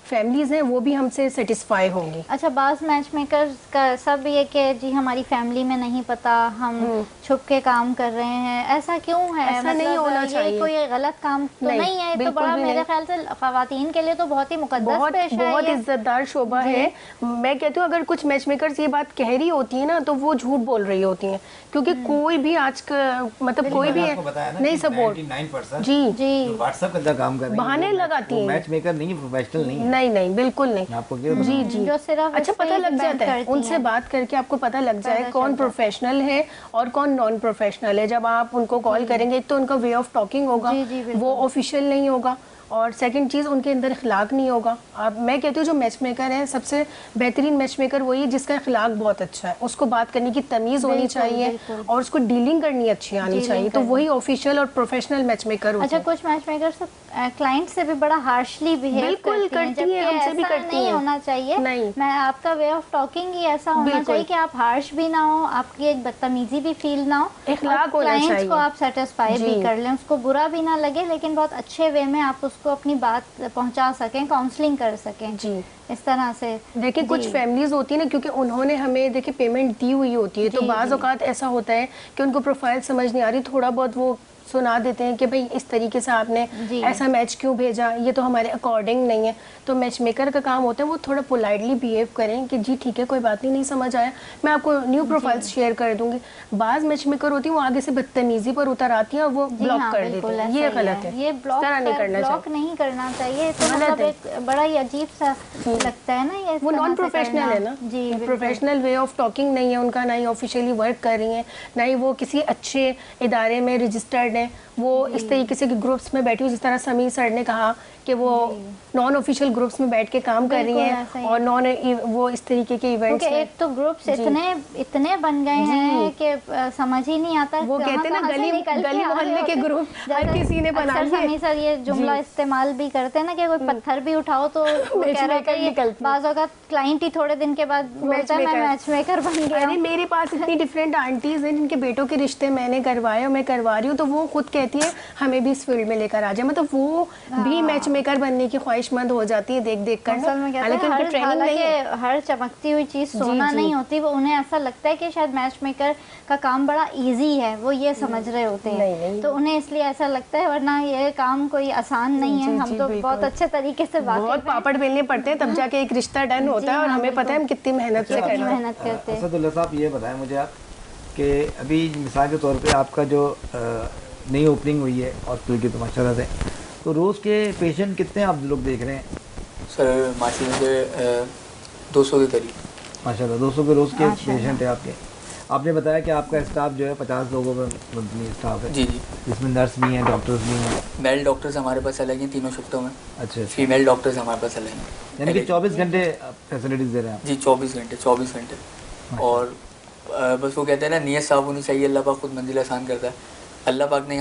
[SPEAKER 3] फैमिलीज़ हैं वो भी हमसे सेटिस्फाई होंगी।
[SPEAKER 1] अच्छा, बाज़ मैच मेकर्स का सब ये कि जी हमारी फैमिली में नहीं पता, हम छुप के काम कर रहे हैं, ऐसा क्यों है?
[SPEAKER 3] ऐसा मतलब नहीं होना चाहिए,
[SPEAKER 1] कोई गलत काम तो नहीं है, तो बड़ा मेरे ख्याल से ख़वातीन के लिए तो बहुत ही मुकद्दस पेशा है,
[SPEAKER 3] बहुत इज्जतदार शोभा है। मैं कहती हूँ अगर कुछ मैच मेकर्स ये बात कह रही होती है ना तो वो झूठ बोल रही होती हैं, क्योंकि कोई भी आज का मतलब कोई भी नहीं सपोर्ट
[SPEAKER 2] 99%
[SPEAKER 3] जी
[SPEAKER 2] व्हाट्सएप का काम कर रही है,
[SPEAKER 3] बहाने लगाती है,
[SPEAKER 2] मैच मेकर नहीं, प्रोफेशनल नहीं,
[SPEAKER 3] नहीं बिल्कुल नहीं।
[SPEAKER 2] आपको
[SPEAKER 3] जी जी अच्छा पता लग जाता है उनसे बात करके, आपको पता लग जाए कौन प्रोफेशनल है और कौन नॉन प्रोफेशनल है। जब आप उनको कॉल करेंगे तो उनका वे ऑफ टॉकिंग होगा वो ऑफिशियल नहीं होगा, और सेकंड चीज़ उनके अंदर अखलाक नहीं होगा। अब मैं कहती हूँ जो मैच मेकर है सबसे बेहतरीन मैच मेकर वही है जिसका अखलाक बहुत अच्छा है, उसको बात करने की तमीज़ होनी चाहिए और उसको डीलिंग करनी अच्छी आनी चाहिए, तो वही ऑफिशियल और प्रोफेशनल मैच मेकर होते हैं।
[SPEAKER 1] अच्छा, कुछ मैच मेकर क्लाइंट से भी बड़ा हार्शली बिहेव करती हैं, हमसे भी करती हैं। होना चाहिए नहीं, मैं आपका वे ऑफ टॉकिंग ही ऐसा होना चाहिए कि आप हार्श भी ना हो, आपकी एक बदतमीजी भी फील ना हो, क्लाइंट्स को आप सेटिस्फाई भी कर लें, उसको बुरा भी ना लगे, लेकिन बहुत अच्छे वे में आप उसको अपनी बात पहुंचा सकें, काउंसलिंग कर सकें जी, इस तरह से। देखिए कुछ फैमिलीज होती है ना, क्योंकि उन्होंने हमें देखिए पेमेंट दी हुई होती है, तो बाज़ औक़ात ऐसा होता है कि उनको प्रोफाइल समझ नहीं आ रही, थोड़ा बहुत वो सुना देते हैं कि भाई इस तरीके से आपने ऐसा मैच क्यों भेजा, ये तो हमारे अकॉर्डिंग नहीं है। तो मैच मेकर का काम होता है वो थोड़ा पोलाइटली बिहेव करें कि जी ठीक है कोई बात नहीं समझ आया, मैं आपको न्यू प्रोफाइल्स शेयर कर दूंगी। बाज़ मैच मेकर होती है वो आगे से बदतमीजी पर उतर आती है और वो ब्लॉक कर देती है, ये गलत है, ये ब्लॉक नहीं करना चाहिए, तो मतलब एक बड़ा ही अजीब सा लगता है ना, ये वो नॉन प्रोफेशनल है ना जी, प्रोफेशनल वे ऑफ टॉकिंग नहीं है उनका, ना ही ऑफिशियली वर्क कर रही हैं, ना ही वो किसी अच्छे इदारे में रजिस्टर्ड है, वो इस तरीके से ग्रुप्स में बैठी हुई, जिस तरह समीर सर ने कहा कि वो नॉन ऑफिशियल ग्रुप्स में बैठ के काम कर रही हैं और नॉन वो इस तरीके के इवेंट्स में, एक तो ग्रुप्स इतने बन गए हैं कि समझ ही नहीं आता, वो कहते हैं ना गली मोहल्ले के ग्रुप हर किसी ने बना लिए। समीर सर ये जुमला इस्तेमाल भी करते हैं ना कि कोई पत्थर भी उठाओ तो कह रहा है बाज़ औक़ात क्लाइंट ही थोड़े दिन के बाद बोलता है मैं मैच मेकर बन गया। अरे मेरे पास इतनी डिफरेंट आंटीज हैं जिनके बेटों के रिश्ते मैंने करवाए और मैं करवा रही हूँ, तो वो खुद कहती है हमें भी इस फील्ड में लेकर आ जाए, मतलब वो भी मैच मेकर बनने की ख्वाहिशमंद हो जाती है देख देख कर। हालांकि उनकी ट्रेनिंग नहीं है, हर चमकती हुई चीज़ सोना नहीं होती, वो उन्हें ऐसा लगता है कि शायद मैच मेकर का काम बड़ा इजी है, वो ये समझ रहे होते हैं, तो उन्हें इसलिए ऐसा लगता है, वरना ये काम कोई आसान नहीं है। हम तो बहुत अच्छे तरीके से बहुत पापड़ बेलने पड़ते हैं तब जाके एक रिश्ता डन होता है, और हमें पता है हम कितनी मेहनत से करते हैं।
[SPEAKER 2] असदुल्ला साहब ये बताएं मुझे आप कि अभी मिसाल के तौर पे आपका जो नई ओपनिंग हुई है हॉस्पिटल की, तो माशाल्लाह से तो रोज़ के पेशेंट कितने आप लोग देख रहे हैं?
[SPEAKER 4] सर माशाल्लाह से 200 के करीब।
[SPEAKER 2] माशाल्लाह 200 के रोज़ के पेशेंट है आपके। आपने बताया कि आपका स्टाफ जो है 50 लोगों में मंथली स्टाफ है।
[SPEAKER 4] जी जी,
[SPEAKER 2] जिसमें नर्स भी हैं, डॉक्टर्स भी हैं।
[SPEAKER 4] मेल डॉक्टर्स हमारे पास अलग हैं तीनों शिफ्टों में।
[SPEAKER 2] अच्छा।
[SPEAKER 4] फीमेल डॉक्टर्स हमारे पास अलग हैं,
[SPEAKER 2] यानी कि 24 घंटे फैसिलिटीज़ दे रहे हैं आप?
[SPEAKER 4] जी 24 घंटे। और बस वो कहते हैं ना, नियत साफ होनी चाहिए, अल्लाह पाक खुद मंजिल आसान करता है। अल्लाह पाक ने